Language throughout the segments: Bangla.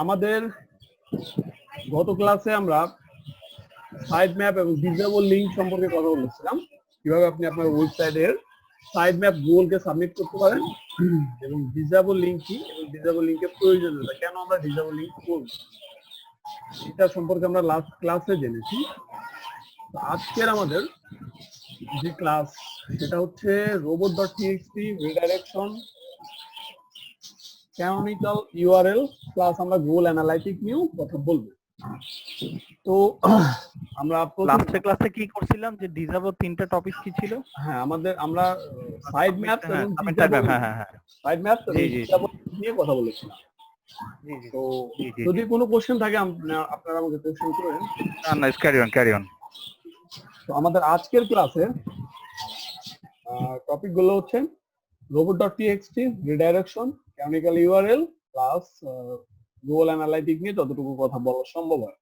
আমাদের গত ক্লাসে আমরা সাইড ম্যাপ এবং ডিসেবল লিংক সম্পর্কে কথা বলেছিলাম, কিভাবে আপনি আপনার ওয়েবসাইটের সাইড ম্যাপ গুগলকে সাবমিট করতে পারেন এবং ডিসেবল লিংক কি এবং ডিসেবল লিংকের প্রয়োজনীয়তা, কেন আমরা ডিসেবল লিংক করব, এটা সম্পর্কে আমরা লাস্ট ক্লাসে জেনেছি। আজকের আমাদের যে ক্লাস সেটা হচ্ছে robot.txt redirection, canonical URL plus আমরা গুগল অ্যানালাইটিক নিয়েও কথা বলবো। তো আমরা লাস্ট ক্লাসে কি করছিলাম, যে ডিসেবল তিনটা টপিক কি ছিল? হ্যাঁ, আমরা সাইড ম্যাপ এবং সাইড ম্যাপ নিয়ে কথা বলেছিলাম। তো যদি কোনো কোশ্চেন থাকে আপনারা আমাকে কোশ্চেন করেন। না, ক্যারি অন। তো আমাদের আজকের ক্লাসে টপিক গুলো হচ্ছে robot.txt redirection, canonical URL plus Google analytic নিয়ে যতটুকু কথা বলা সম্ভব হয়।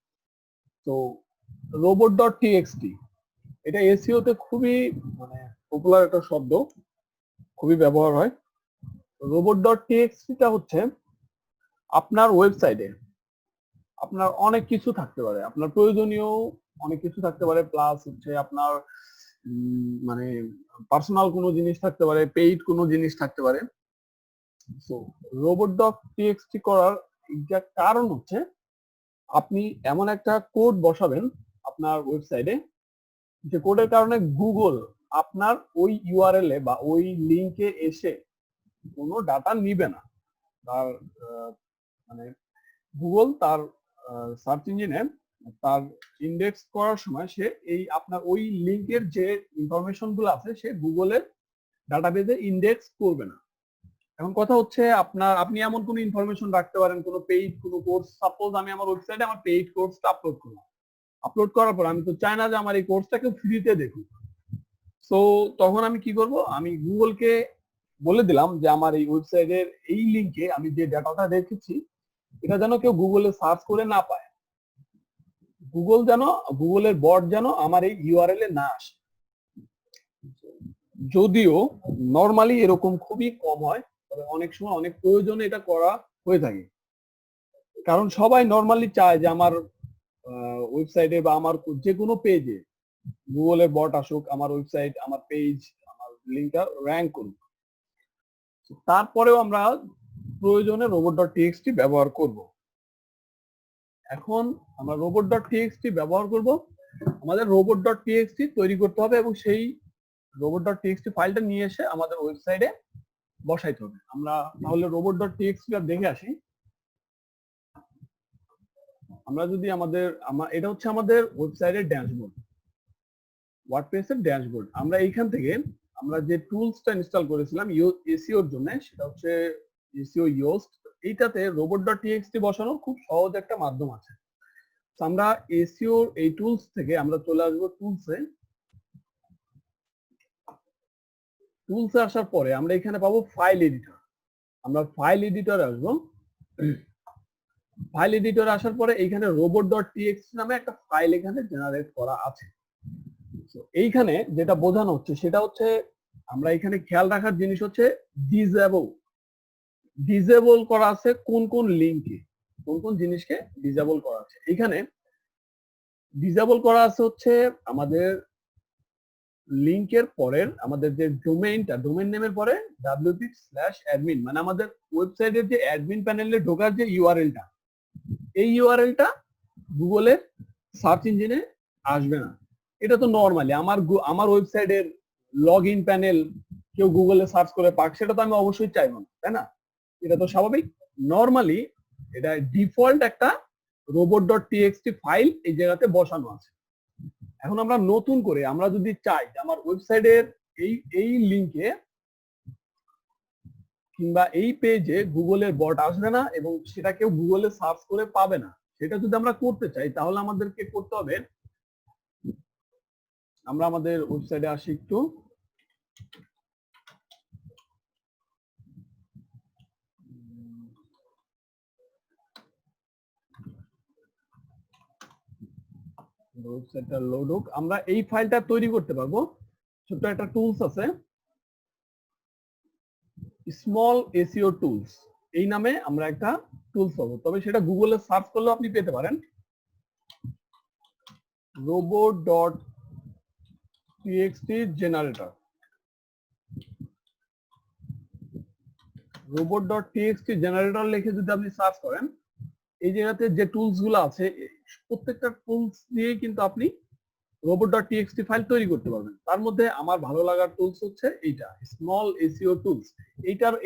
তো robot.txt এটা এসইও তে খুবই পপুলার একটা শব্দ, খুবই ব্যবহার হয়। robot.txt টা হচ্ছে আপনার ওয়েবসাইটে আপনার অনেক কিছু থাকতে পারে, আপনার প্রয়োজনীয় অনেক কিছু থাকতে পারে, প্লাস হচ্ছে আপনার পার্সোনাল কোনো জিনিস থাকতে পারে, পেইড কোনো জিনিস থাকতে পারে। সো robot.txt করার এক্সাক্ট কারণ হচ্ছে আপনি এমন একটা কোড বসাবেন আপনার ওয়েবসাইটে, যে কোডের কারণে গুগল আপনার ওই ইউআরএল এ বা ওই লিংকে এসে কোনো ডাটা নিবে না। তার গুগল তার সার্চ ইঞ্জিনে তার ইন্ডেক্স করার সময় সে এই আপনার ওই লিংকের যে ইনফরমেশন গুলো আছে সে গুগলের ডাটাবেজে ইন্ডেক্স করবে না। এখন কথা হচ্ছে আপনি এমন কোনো ইনফরমেশন রাখতে পারেন, কোনো পেইড কোনো কোর্স, সাপোজ আমি আমার ওয়েবসাইটে আমার পেইড কোর্সটা আপলোড করলাম, আপলোড করার পর আমি তো চাই না যে আমার এই কোর্সটাকে ফ্রিতে দেখুক। সো তখন আমি কি করব, আমি গুগলকে বলে দিলাম যে আমার এই ওয়েবসাইটের এই লিংকে আমি যে ডাটাটা রেখেছি এটা যেন কেউ গুগলে সার্চ করে না পায়, গুগলের বট যেন আমার এই ইউআরএল এ না আসে। যদিও নরমালি এরকম খুবই কম হয়, তবে অনেক সময় অনেক প্রয়োজনে এটা করা হয়ে থাকে, কারণ সবাই নরমালি চায় যে আমার ওয়েবসাইটে বা আমার যে কোনো পেজে গুগলের বট আসুক, আমার ওয়েবসাইট, আমার পেজ, আমার লিংকটা র্যাঙ্ক করুক। তারপরেও আমরা প্রয়োজনে robot.txt ব্যবহার করব। এখন আমরা robot.txt ব্যবহার করব, আমাদের robot.txt তৈরি করতে হবে এবং সেই robot.txt ফাইলটা নিয়ে এসে আমাদের ওয়েবসাইটে বসাইতে হবে। আমরা তাহলে robot.txt টা দেখে আসি। আমরা যদি এটা হচ্ছে আমাদের ওয়েবসাইটের ড্যাশবোর্ড, ওয়ার্ডপ্রেসের ড্যাশবোর্ড। আমরা এইখান থেকে আমরা যে টুলসটা ইনস্টল করেছিলাম এসইওর জন্য, সেটা হচ্ছে এসইও ইয়োস্ট। এইটাতে robot.txt বসানোর খুব সহজ একটা মাধ্যম আছে। আমরা এসইওর এই টুলস থেকে আমরা চলে আসবো টুলসে। টুলসে আসার পরে আমরা এখানে পাবো ফাইল এডিটর। আমরা ফাইল এডিটরে আসবো। ফাইল এডিটরে আসার পরে এইখানে robot.txt নামে একটা ফাইল এখানে জেনারেট করা আছে। এইখানে যেটা বোঝানো হচ্ছে সেটা হচ্ছে, আমরা এখানে খেয়াল রাখার জিনিস হচ্ছে ডিজেবল করা আছে কোন কোন লিংকে, কোন কোন জিনিসকে ডিজেবল করা আছে। এখানে ডিজেবল করা আছে হচ্ছে আমাদের লিংকের পরের আমাদের যে ডোমেইনটা, ডোমেইন নেমের পরে wp/admin, মানে আমাদের ওয়েবসাইটের যে অ্যাডমিন প্যানেলে ঢোকার যে ইউআরএলটা, এই ইউআরএলটা গুগলের সার্চ ইঞ্জিনে আসবে না। এটা তো নরমালি আমার ওয়েবসাইটের লগ ইন প্যানেল কেউ গুগলে সার্চ করে পাক, সেটা তো আমি অবশ্যই চাইবো না, তাই না? এটা তো স্বাভাবিক। নরমালি এটা ডিফল্ট একটা robot.txt ফাইল এই জায়গাতে বসানো আছে। এখন আমরা নতুন করে আমরা যদি চাই যে আমার ওয়েবসাইটের এই লিংকে কিংবা এই পেজে গুগলের বট আসবে না এবং সেটা কেউ গুগলে সার্চ করে পাবে না, সেটা যদি আমরা করতে চাই তাহলে আমাদেরকে করতে হবে, আমরা আমাদের ওয়েবসাইটে আসি একটু। ওয়েবসাইটটা লোড হোক, আমরা এই ফাইলটা তৈরি করতে পারবো। ছোট্ট একটা টুলস আছে, স্মল এসইও টুলস। এই নামে আমরা একটা টুলস পাবো, তবে সেটা গুগলে সার্চ করলেও আপনি পেতে পারেন। robot.txt জেনারেটর, robot.txt জেনারেটর লিখে যদি আপনি সার্চ করেন, এই জায়গাতে যে টুলস গুলো আছে প্রত্যেকটা টুলস দিয়েই কিন্তু আপনি robot.txt ফাইল তৈরি করতে পারবেন। তার মধ্যে আমার ভালো লাগার টুলস হচ্ছে এইটা, স্মল এসইও টুলস।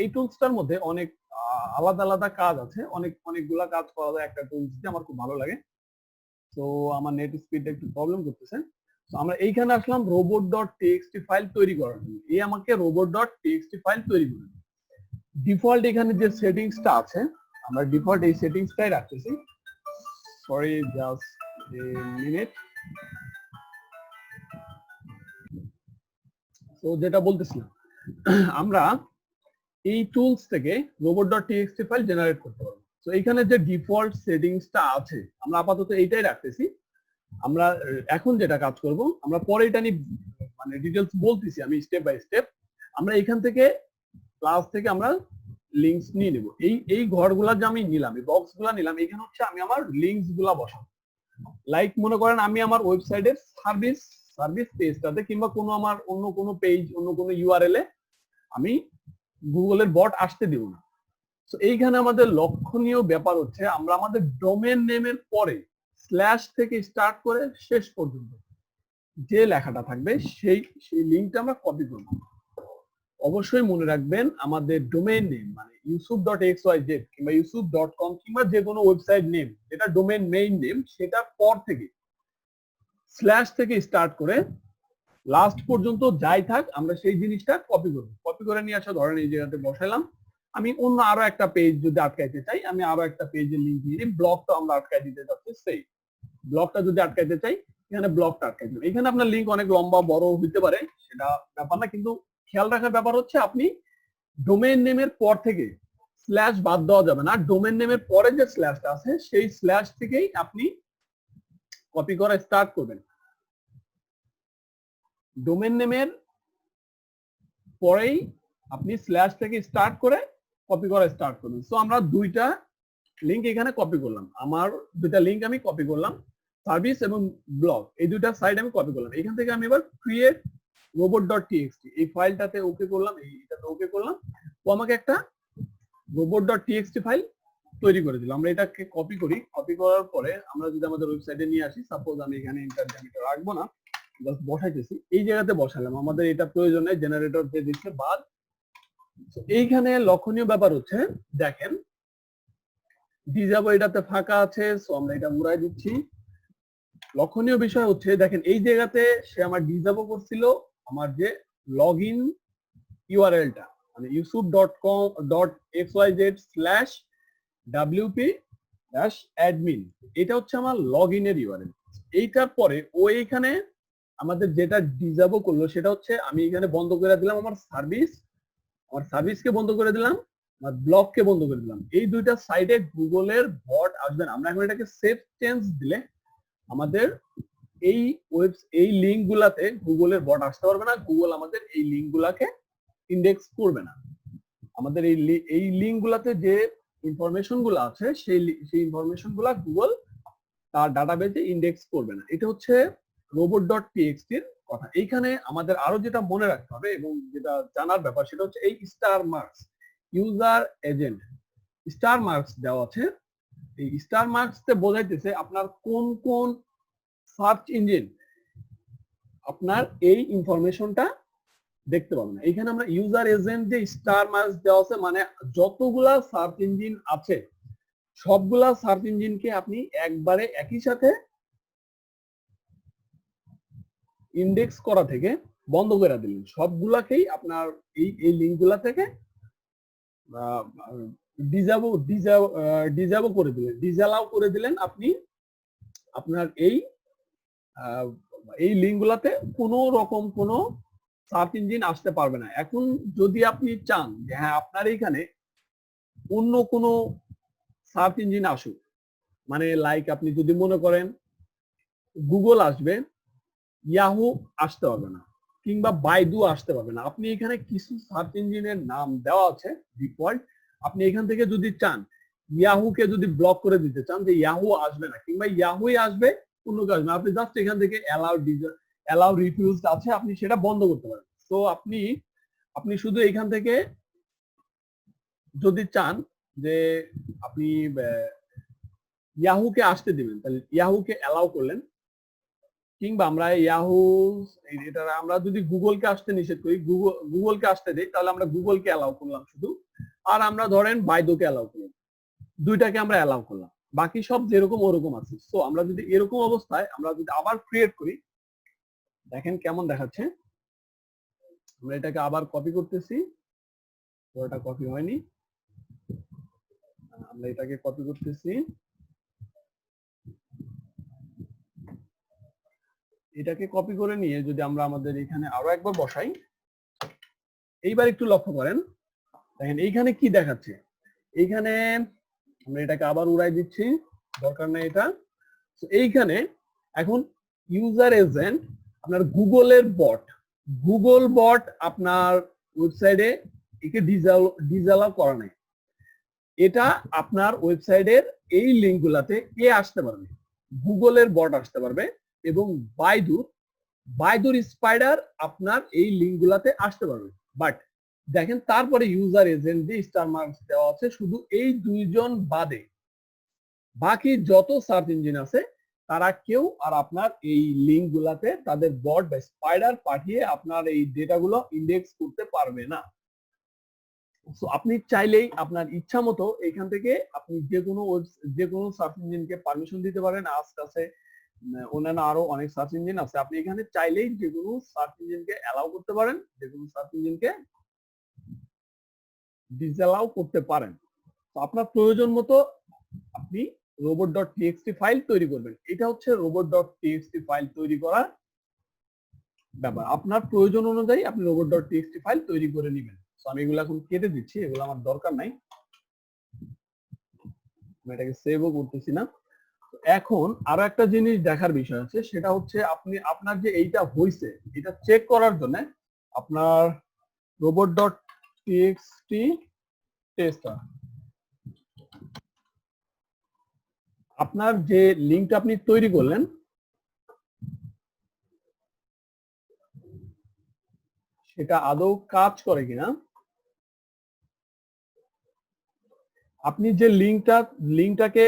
এই টুলসটার মধ্যে অনেক আলাদা আলাদা কাজ আছে, অনেকগুলা কাজ করা যায় একটা টুলস দিয়ে, আমার খুব ভালো লাগে। তো আমার নেট স্পিডটা একটু প্রবলেম করতেছে। তো আমরা এইখানে আসলাম robot.txt ফাইল তৈরি করার জন্য। এই আমাকে robot.txt ফাইল তৈরি করে দিবে। ডিফল্ট এখানে যে সেটিংসটা আছে, আমরা ডিফল্ট এই সেটিংসটাই রাখতেছি। Sorry, just a minute. তো যেটা বলতেছিলাম, আমরা এই টুলস থেকে robot.txt ফাইল জেনারেট করতে পারবো। তো এখানে যে ডিফল্ট সেটিংসটা আছে আমরা আপাতত এইটাই রাখতেছি। আমরা এখন যেটা কাজ করব, আমরা পরে এটা নিয়ে মানে ডিটেলস বলতেছি আমি স্টেপ বাই স্টেপ। আমরা এখান থেকে ক্লাস থেকে আমরা লিংকস নিয়ে নেব। এই ঘরগুলা যে আমি নিলাম, এই বক্সগুলা নিলাম, এখানে হচ্ছে আমি আমার লিংকস গুলা বসাবো। লাইক মনে করেন আমি আমার ওয়েবসাইটের সার্ভিস পেজটাতে কিংবা কোনো আমার অন্য কোনো পেজ, অন্য কোনো ইউআরএল এ আমি গুগলের বট আসতে দেব না। তো এইখানে আমাদের লক্ষণীয় ব্যাপার হচ্ছে আমরা আমাদের ডোমেন নেমের পরে স্ল্যাশ থেকে স্টার্ট করে শেষ পর্যন্ত যে লেখাটা থাকবে সেই লিংকটা আমরা কপি করব। অবশ্যই মনে রাখবেন আমাদের ডোমেন নেম মানে yusuf.xyz কিংবা yusuf.com কিংবা যে কোনো ওয়েবসাইট নেম যেটা ডোমেন মেইন নেম, সেটার পর থেকে স্ল্যাশ থেকে স্টার্ট করে লাস্ট পর্যন্ত যাই থাক আমরা সেই জিনিসটা কপি করব। কপি করে নিয়ে আসা, ধরেন এই জায়গাতে বসাইলাম। আমি অন্য আরো একটা পেজ যদি আটকাইতে চাই, আমি আরো একটা পেজের লিংক দিয়ে দিই। ব্লগটা আমরা আটকাই দিতে চাচ্ছি, সেই ব্লগটা যদি আটকাইতে চাই এখানে ব্লগটা আটকাই দিলাম। এখানে আপনার লিংক অনেক লম্বা বড় হতে পারে, সেটা ব্যাপার না, কিন্তু খেয়াল রাখার ব্যাপার হচ্ছে আপনি ডোমেইন নেমের পর থেকে স্ল্যাশ বাদ দেওয়া যাবে না। ডোমেইন নেমের পরে যে স্ল্যাশটা আছে সেই স্ল্যাশ থেকেই আপনি কপি করা স্টার্ট করবেন। ডোমেইন নেমের পরেই আপনি স্ল্যাশ থেকে স্টার্ট করে কপি করা স্টার্ট করবেন। সো আমরা দুইটা লিংক এখানে কপি করলাম, আমার দুইটা লিংক আমি কপি করলাম, সার্ভিস এবং ব্লগ, এই দুইটা সাইট আমি কপি করলাম। এখান থেকে আমি এবার ক্রিয়েট robot.txt এই ফাইলটাতে ওকে করলাম, এইটাতে ওকে করলাম। ও আমাকে একটা robot.txt ফাইল তৈরি করে দিল। আমরা এটাকে কপি করি, কপি করার পরে আমরা যদি আমাদের ওয়েবসাইটে নিয়ে আসি, সাপোজ আমি এখানে ইন্টার জেনারেটর রাখবো না, জাস্ট বসাইতেছি, এই জায়গাতে বসালাম। আমাদের এটা প্রয়োজন নেই, জেনারেটর যে দিচ্ছে বাদ। এইখানে লক্ষণীয় ব্যাপার হচ্ছে দেখেন ডিজাবো এটাতে ফাঁকা আছে, সো আমরা এটা মুড়াই দিচ্ছি। লক্ষণীয় বিষয় হচ্ছে দেখেন এই জায়গাতে সে আমার ডিজাবো করছিল আমার যে লগ ইন ইউআরএলটা মানে yusuf.com.xyz/wp-admin, এটা হচ্ছে আমার লগ ইনের ইউআরএল। এইটার পরে ও এইখানে আমাদের যেটা ডিজাবো করলো সেটা হচ্ছে আমি এখানে বন্ধ করে দিলাম আমার সার্ভিসকে বন্ধ করে দিলাম, আমার ব্লগকে বন্ধ করে দিলাম। এই দুইটা সাইডে গুগলের বট আসবে না। আমরা এখন এটাকে সেভ চেঞ্জ দিলে আমাদের এই লিংক গুলাতে গুগলের বট আসতে পারবে না, গুগল আমাদের এই লিংক গুলাকে ইন্ডেক্স করবে না। আমাদের এই লিংক গুলাতে যে ইনফরমেশন গুলো আছে সেই ইনফরমেশন গুলা গুগল তার ডাটাবেজে ইন্ডেক্স করবে না। এটা হচ্ছে robot.txt এর কথা। এইখানে আমাদের আরো যেটা মনে রাখতে হবে এবং যেটা জানার ব্যাপার সেটা হচ্ছে এই star marks user agent star marks দেওয়া আছে। এই স্টার মার্কস তে বোঝাইতেছে আপনার কোন কোন সার্চ ইঞ্জিন আপনার এই ইনফরমেশনটা দেখতে পাবো না। এখানে আমরা ইউজার এজেন্ট যে স্টার মার্কস দেওয়া আছে মানে যতগুলা সার্চ ইঞ্জিন আছে সবগুলা সার্চ ইঞ্জিনকে আপনি একবারে একই সাথে ইন্ডেক্স করা থেকে বন্ধ করে দিলেন। সবগুলাকেই আপনার এই লিঙ্কগুলা থেকে ডিজাবো করে দিলেন, ডিজালাও করে দিলেন। আপনি আপনার এই লিঙ্কগুলাতে কোনো রকম কোনো সার্চ ইঞ্জিন আসতে পারবে না। এখন যদি আপনি চান যে হ্যাঁ আপনার এইখানে অন্য কোনো সার্চ ইঞ্জিন আসুক, মানে লাইক আপনি যদি মনে করেন গুগল আসবে, ইয়াহু আসতে পারবে না কিংবা বাইদু আসতে পারবে না। আপনি এখানে কিছু সার্চ ইঞ্জিনের নাম দেওয়া আছে ডিফল্ট, আপনি এখান থেকে যদি চান ইয়াহুকে যদি ব্লক করে দিতে চান যে ইয়াহু আসবে না কিংবা ইয়াহুই আসবে অন্য কাজ না, আপনি জাস্ট এখান থেকে অ্যালাউ রিফিউজ আছে, আপনি সেটা বন্ধ করতে পারেন। তো আপনি শুধু এখান থেকে যদি চান যে আপনি ইয়াহুকে আসতে দিবেন, তাহলে ইয়াহুকে অ্যালাউ করলেন, কিংবা আমরা ইয়াহু এটা আমরা যদি গুগলকে আসতে নিষেধ করি, গুগলকে আসতে দেই, তাহলে আমরা গুগলকে অ্যালাউ করলাম শুধু, আর আমরা ধরেন বাইদুকে অ্যালাউ করলাম, দুইটাকে আমরা অ্যালাউ করলাম, বাকি সব যেরকম ওরকম আছে। সো আমরা যদি এরকম অবস্থায় আমরা যদি আবার ক্রিয়েট করি, দেখেন কেমন দেখাচ্ছে। আমরা এটাকে আবার কপি করতেছি, ওটা কপি হয়নি, আমরা এটাকে কপি করতেছি, এটাকে কপি করে নিয়ে যদি আমরা আমাদের এখানে আরো একবার বসাই, এইবার একটু লক্ষ্য করেন, দেখেন এইখানে কি দেখাচ্ছে। এইখানে আমরা এটাকে আবার উড়াই দিচ্ছি, দরকার নেই এটা। এইখানে এখন ইউজার এজেন্ট আপনার গুগল বট আপনার ওয়েবসাইটে একে ডিসঅ্যালাউ করা নেই। এটা আপনার ওয়েবসাইটের এই লিঙ্ক গুলাতে কে আসতে পারবে? গুগলের বট আসতে পারবে, এবং বাইদুর স্পাইডার আপনার এই লিঙ্ক গুলাতে আসতে পারবে। বাট দেখেন তারপরে ইউজার এজেন্ট দিয়ে স্টার মার্কস দেওয়া আছে, শুধু এই দুইজন বাদে বাকি যত সার্চ ইঞ্জিন আছে তারা কেউ আর আপনার এই লিঙ্ক গুলাতে তাদের বট বা স্পাইডার পাঠিয়ে আপনার এই ডেটাগুলো ইন্ডেক্স করতে পারবে না। আপনি চাইলেই আপনার ইচ্ছা মতো এখান থেকে আপনি যে কোনো সার্চ ইঞ্জিনকে পারমিশন দিতে পারেন। আজকে আছে অন্যান্য আরো অনেক সার্চ ইঞ্জিন আছে, আপনি এখানে চাইলেই যে কোনো সার্চ ইঞ্জিনকে অ্যালাউ করতে পারেন, যে কোনো সার্চ ইঞ্জিনকে ডিসঅ্যালাউ করতে পারেন। তো আপনার প্রয়োজন মতো আপনি robot.txt ফাইল তৈরি করবেন। এটা হচ্ছে robot.txt ফাইল তৈরি করার ব্যাপার। আপনার প্রয়োজন অনুযায়ী আপনি robot.txt ফাইল তৈরি করে নেবেন। তো আমি এগুলো এখন কেটে দিচ্ছি, এগুলো আমার দরকার নাই, আমি এটাকে সেভও করতেছি না। এখন আরো একটা জিনিস দেখার বিষয় আছে, সেটা হচ্ছে আপনার যে এইটা হইছে এটা চেক করার জন্য আপনার robot.txt টেস্টার, আপনার যে লিঙ্কটা আপনি তৈরি করলেন সেটা আদৌ কাজ করে কিনা, আপনি যে লিঙ্কটাকে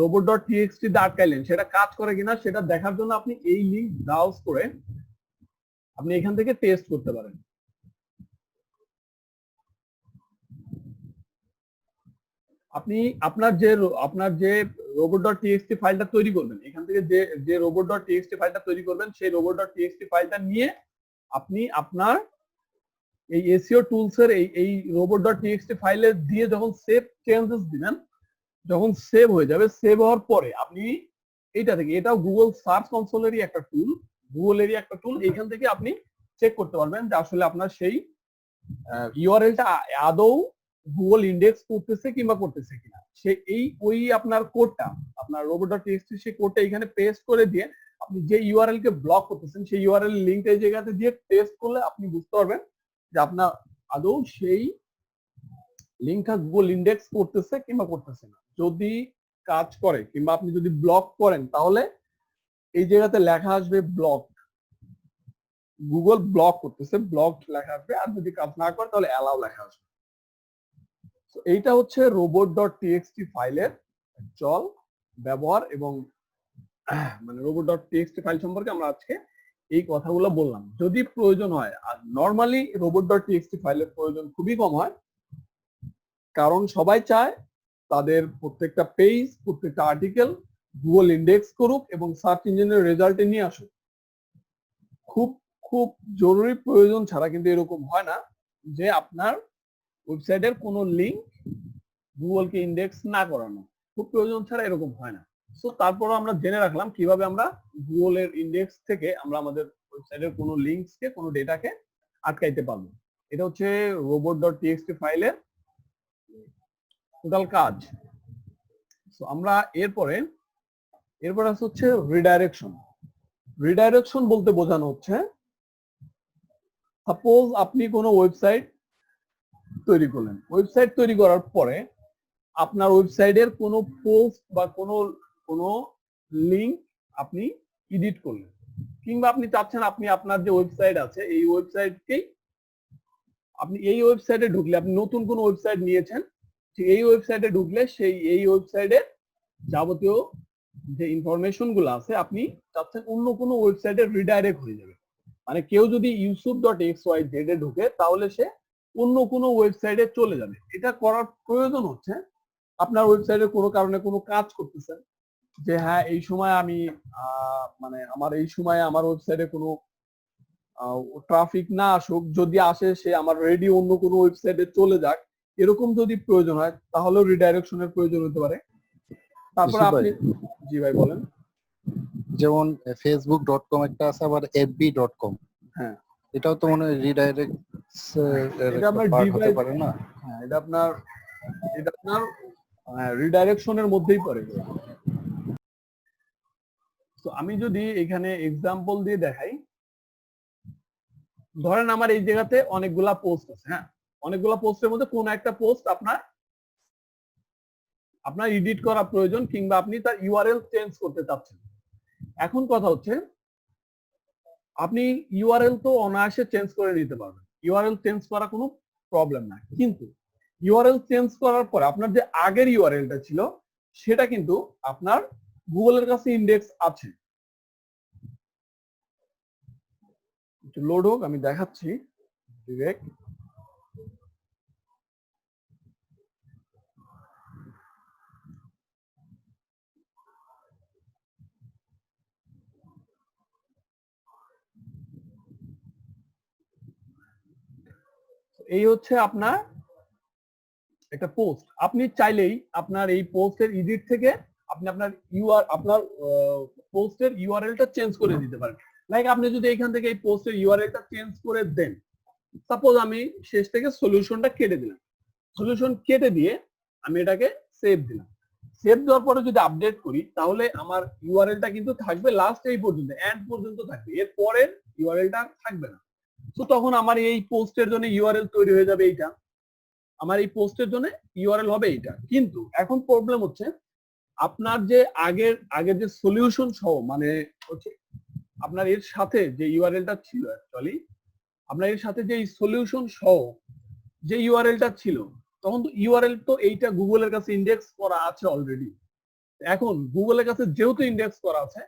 robot.txt তে আটকাইলেন সেটা কাজ করে কিনা সেটা দেখার জন্য আপনি এই লিঙ্ক ব্রাউজ করে আপনি এখান থেকে টেস্ট করতে পারেন। আপনি আপনার যে robot.txt ফাইলটা তৈরি করবেন, এখান থেকে যে robot.txt ফাইলটা তৈরি করবেন সেই robot.txt ফাইলটা নিয়ে আপনি আপনার এই এসইও টুলস এর এই robot.txt ফাইলে দিয়ে যখন সেভ চেঞ্জেস দিবেন, যখন সেভ হয়ে যাবে, সেভ হওয়ার পরে আপনি এইটা থেকে, এটাও গুগল সার্চ কনসোলেরই একটা টুল, গুগলেরই একটা টুল, এখান থেকে আপনি চেক করতে পারবেন যে আসলে আপনার সেই ইউআরএলটা আদৌ গুগল ইন্ডেক্স করতেছে কিংবা করতেছে কিনা। সে ওই আপনার কোডটা, আপনার robot.txt সেই কোডটা এখানে পেস্ট করে দিয়ে আপনি যে ইউআরএল কে ব্লক করতেছেন সেই ইউআরএল লিংকটা এই জায়গাতে দিয়ে টেস্ট করলে আপনি বুঝতে পারবেন যে আপনার আদৌ সেই লিঙ্কটা গুগল ইন্ডেক্স করতেছে কিংবা করতেছে না। যদি কাজ করে কিংবা আপনি যদি ব্লক করেন তাহলে এই জায়গাতে লেখা আসবে ব্লক, গুগল ব্লক করতেছে, ব্লক লেখা আসবে, আর যদি কাজ না করে তাহলে অ্যালাউ লেখা আসবে। এইটা হচ্ছে robot.txt ফাইলের চল ব্যবহার এবং মানে robot.txt ফাইল সম্পর্কে আমরা আজকে এই কথাগুলো বললাম। যদি প্রয়োজন হয়, আর নরমালি robot.txt ফাইলের প্রয়োজন খুবই কম হয়, কারণ সবাই চায় তাদের প্রত্যেকটা পেজ, প্রত্যেকটা আর্টিকেল গুগল ইন্ডেক্স করুক এবং সার্চ ইঞ্জিনের রেজাল্টে নিয়ে আসুক। খুব খুব জরুরি প্রয়োজন ছাড়া কিন্তু এরকম হয় না যে আপনার ওয়েবসাইটের কোনো লিঙ্ক গুগলকে ইন্ডেক্স না করানো, খুব প্রয়োজন ছাড়া এরকম হয় না। সো তারপরও আমরা জেনে রাখলাম কিভাবে আমরা গুগলের ইন্ডেক্স থেকে আমরা আমাদের ওয়েবসাইটের কোনো লিঙ্কসকে, কোনো ডেটাকে আটকাইতে পারবো। এটা হচ্ছে robot.txt ফাইলের টোটাল কাজ। সো আমরা এরপরে হচ্ছে রিডাইরেকশন। রিডাইরেকশন বলতে বোঝানো হচ্ছে, সাপোজ আপনি কোনো ওয়েবসাইট তৈরি করলেন, ওয়েবসাইট তৈরি করার পরে আপনার ওয়েবসাইটের কোনো পোস্ট বা কোনো লিংক আপনি এডিট করলেন, কিংবা আপনি চাচ্ছেন আপনি আপনার যে ওয়েবসাইট আছে এই ওয়েবসাইটকেই আপনি এই ওয়েবসাইটে ঢুকলে আপনি নতুন কোনো ওয়েবসাইট নিয়েছেন, ঠিক এই ওয়েবসাইটে ঢুকলে সেই এই ওয়েবসাইটের যাবতীয় যে ইনফরমেশন গুলো আছে আপনি চাচ্ছেন অন্য কোনো ওয়েবসাইটে রিডাইরেক্ট হয়ে যাবে। মানে কেউ যদি yusuf.xyz এ ঢুকে তাহলে সে অন্য কোনো ওয়েবসাইটে চলে যাবে। এটা করার প্রয়োজন হচ্ছে আপনার ওয়েবসাইটে কোনো কারণে কোনো কাজ করতেছেন, যে হ্যাঁ এই সময় আমি মানে আমার এই সময় আমার ওয়েবসাইটে কোনো ট্রাফিক না আসুক, যদি আসে সে আমার রেডি অন্য কোনো ওয়েবসাইটে চলে যাক, এরকম যদি প্রয়োজন হয় তাহলেও রিডাইরেকশনের প্রয়োজন হতে পারে। তারপর আপনি জি ভাই বলেন। যেমন facebook.com একটা আছে, আবার fb.com, হ্যাঁ এটাও তো মনে হয় রিডাইরেক্ট এটা আপনার হতে পারে না? হ্যাঁ এটা আপনার রিডাইরেকশনের মধ্যেই পড়ে। তো আমি যদি এখানে এক্সাম্পল দিয়ে দেখাই, ধরেন আমার এই জায়গাতে অনেকগুলা পোস্ট আছে, হ্যাঁ অনেকগুলা পোস্টের মধ্যে কোন একটা পোস্ট আপনার এডিট করা প্রয়োজন, কিংবা আপনি তার ইউআরএল চেঞ্জ করতে চাচ্ছেন। এখন কথা হচ্ছে আপনি ইউআরএল তো অনায়াসে চেঞ্জ করে নিতে পারবেন, ইউআরএল চেঞ্জ করা কোনো প্রবলেম না, কিন্তু ইউআরএল চেঞ্জ করার পর আপনার যে আগের ইউআরএলটা ছিল সেটা কিন্তু আপনার গুগলের কাছে ইন্ডেক্স আছে। একটু লোড হোক, আমি দেখাচ্ছি বিবেক। এই হচ্ছে আপনার একটা পোস্ট, আপনি চাইলেই আপনার এই পোস্টের এডিট থেকে আপনি আপনার পোস্টের ইউআরএলটা চেঞ্জ করে দিতে পারেন। লাইক আপনি যদি এখান থেকে এই পোস্টের ইউআরএলটা চেঞ্জ করে দেন, সাপোজ আমি শেষ থেকে সলিউশনটা কেটে দিলাম, সলিউশন কেটে দিয়ে আমি এটাকে সেভ দিলাম, সেভ দেওয়ার পরে যদি আপডেট করি তাহলে আমার ইউআরএলটা কিন্তু থাকবে লাস্ট এই পর্যন্ত, এন্ড পর্যন্ত থাকবে, এর পরের ইউআরএলটা থাকবে না। তো তখন আমার এই পোস্টের জন্য ইউআরএল তৈরি হয়ে যাবে এইটা, আমার এই পোস্টের জন্য ইউআরএল হবে এইটা। কিন্তু এখন প্রবলেম হচ্ছে আপনার যে আগের যে সলিউশন সহ, মানে হচ্ছে আপনার এর সাথে যে ইউআরএলটা ছিল, অ্যাকচুয়ালি আপনার এর সাথে যে সলিউশন সহ যে ইউআরএলটা ছিল, তখন তো ইউআরএল তো এইটা গুগলের কাছে ইন্ডেক্স করা আছে অলরেডি। এখন গুগলের কাছে যেহেতু ইন্ডেক্স করা আছে,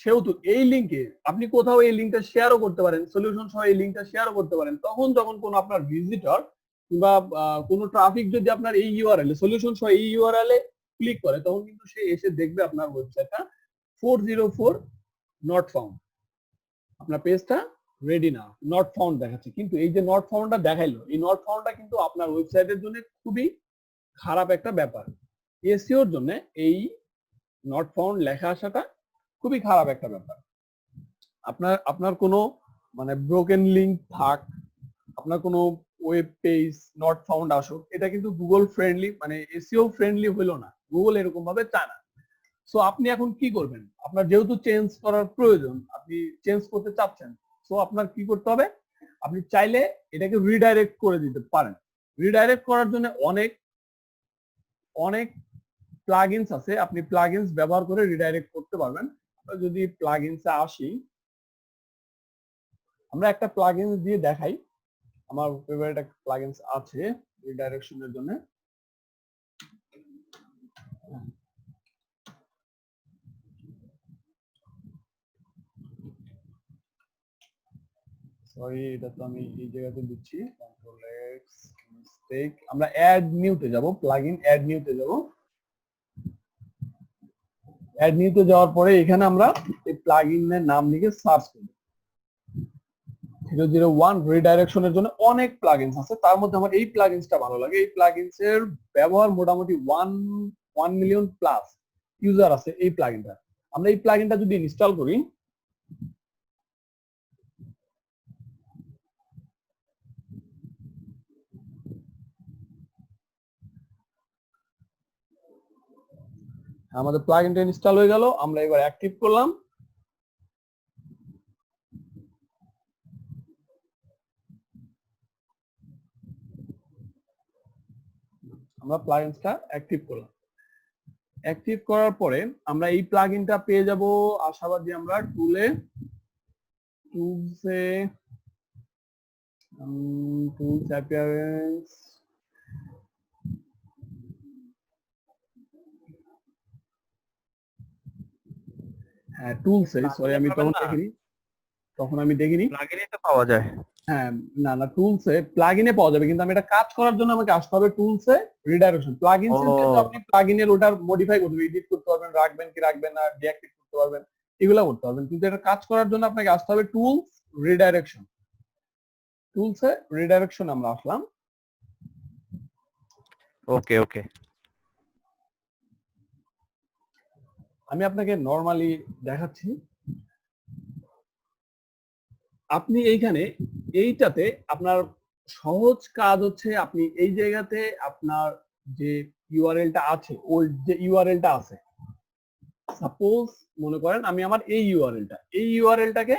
সেহেতু এই লিঙ্কে আপনি কোথাও এই লিঙ্কটা শেয়ারও করতে পারেন, সলিউশন সহ এই লিঙ্কটা শেয়ারও করতে পারেন। তখন যখন কোনো আপনার ভিজিটর কিংবা কোনো ট্রাফিক যদি আপনার এই ইউআরএল সলিউশন সহ এই ইউআরএল এ ক্লিক করে, তখন কিন্তু সে এসে দেখবে আপনার ওয়েবসাইটটা 404 নট ফাউন্ড, আপনার পেজটা রেডি না, নট ফাউন্ড দেখাচ্ছে। কিন্তু এই যে নট ফাউন্ডটা দেখাইলো, এই নট ফাউন্ডটা কিন্তু আপনার ওয়েবসাইটের জন্য খুবই খারাপ একটা ব্যাপার। এসইওর জন্য এই নট ফাউন্ড লেখা আসাটা খুবই খারাপ একটা ব্যাপার। আপনার কোনো মানে ব্রোকেন লিংক থাক, আপনার কোনো ওয়েব পেজ নট ফাউন্ড আসুক, এটা কিন্তু গুগল ফ্রেন্ডলি মানে এসইও ফ্রেন্ডলি হলো না, গুগল এরকম ভাবে চায় না। সো আপনি এখন কি করবেন, আপনার যেহেতু চেঞ্জ করার প্রয়োজন, আপনি চেঞ্জ করতে চাচ্ছেন, সো আপনার কি করতে হবে, আপনি চাইলে এটাকে রিডাইরেক্ট করে দিতে পারেন। রিডাইরেক্ট করার জন্য অনেক প্লাগইনস আছে, আপনি প্লাগইনস ব্যবহার করে রিডাইরেক্ট করতে পারবেন। যদি প্লাগইনসে আসি, আমরা একটা প্লাগইনস দিয়ে দেখাই, আমার ফেভারিট একটা প্লাগইনস আছে রিডাইরেকশনের জন্য। সরি, এটা তো আমি এই জায়গাতে দিচ্ছি, কন্ট্রোল এক্স মিস্টেক। আমরা অ্যাড নিউতে যাব, প্লাগইন অ্যাড নিউতে যাব। অ্যাড নিউতে যাওয়ার পরে এখানে আমরা এই প্লাগইনের নাম লিখে সার্চ করব। 001 রিডাইরেকশনের জন্য অনেক প্লাগইনস আছে, তার মধ্যে আমার এই প্লাগইনসটা ভালো লাগে। এই প্লাগইনসের ব্যবহার মোটামুটি 1 মিলিয়ন প্লাস ইউজার আছে এই প্লাগইনটা। আমরা এই প্লাগইনটা যদি ইনস্টল করি, আমাদের প্লাগইনটা ইনস্টল হয়ে গেল। আমরা এবার অ্যাক্টিভ করলাম। আমরা প্লাগইনসটা অ্যাক্টিভ করলাম। অ্যাক্টিভ করার পরে আমরা এই প্লাগইনটা পেয়ে যাব আশাবাদী আমরা টুলসে টুলস অ্যাপিয়ারেন্স হ্যাঁ টুলসে সরি আমি তখন আমি দেখিনি প্লাগইনে তো পাওয়া যায়। হ্যাঁ না টুলসে প্লাগইনে পাওয়া যাবে, কিন্তু আমি এটা কাজ করার জন্য আমাকে আসতে হবে টুলসে রিডাইরেকশন। প্লাগইনস কিন্তু আপনি প্লাগইনের ওটার মডিফাই করতে পারবেন, এডিট করতে পারবেন, রাখবেন কি রাখবেন না, ডিঅ্যাক্টিভ করতে পারবেন, এগুলো করতে পারবেন। কিন্তু এটা কাজ করার জন্য আপনাকে আসতে হবে টুলস রিডাইরেকশন। টুলসে রিডাইরেকশন আমরা আসলাম। ওকে ওকে, আমি আপনাকে নরমালি দেখাচ্ছি। আপনি এইটাতে আপনার সহজ কাজ হচ্ছে আপনি এই জায়গাতে আপনার যে ইউআরএলটা আছে, ওই যে ইউআরএলটা আছে, সাপোজ মনে করেন আমি আমার এই ইউআরএলটাকে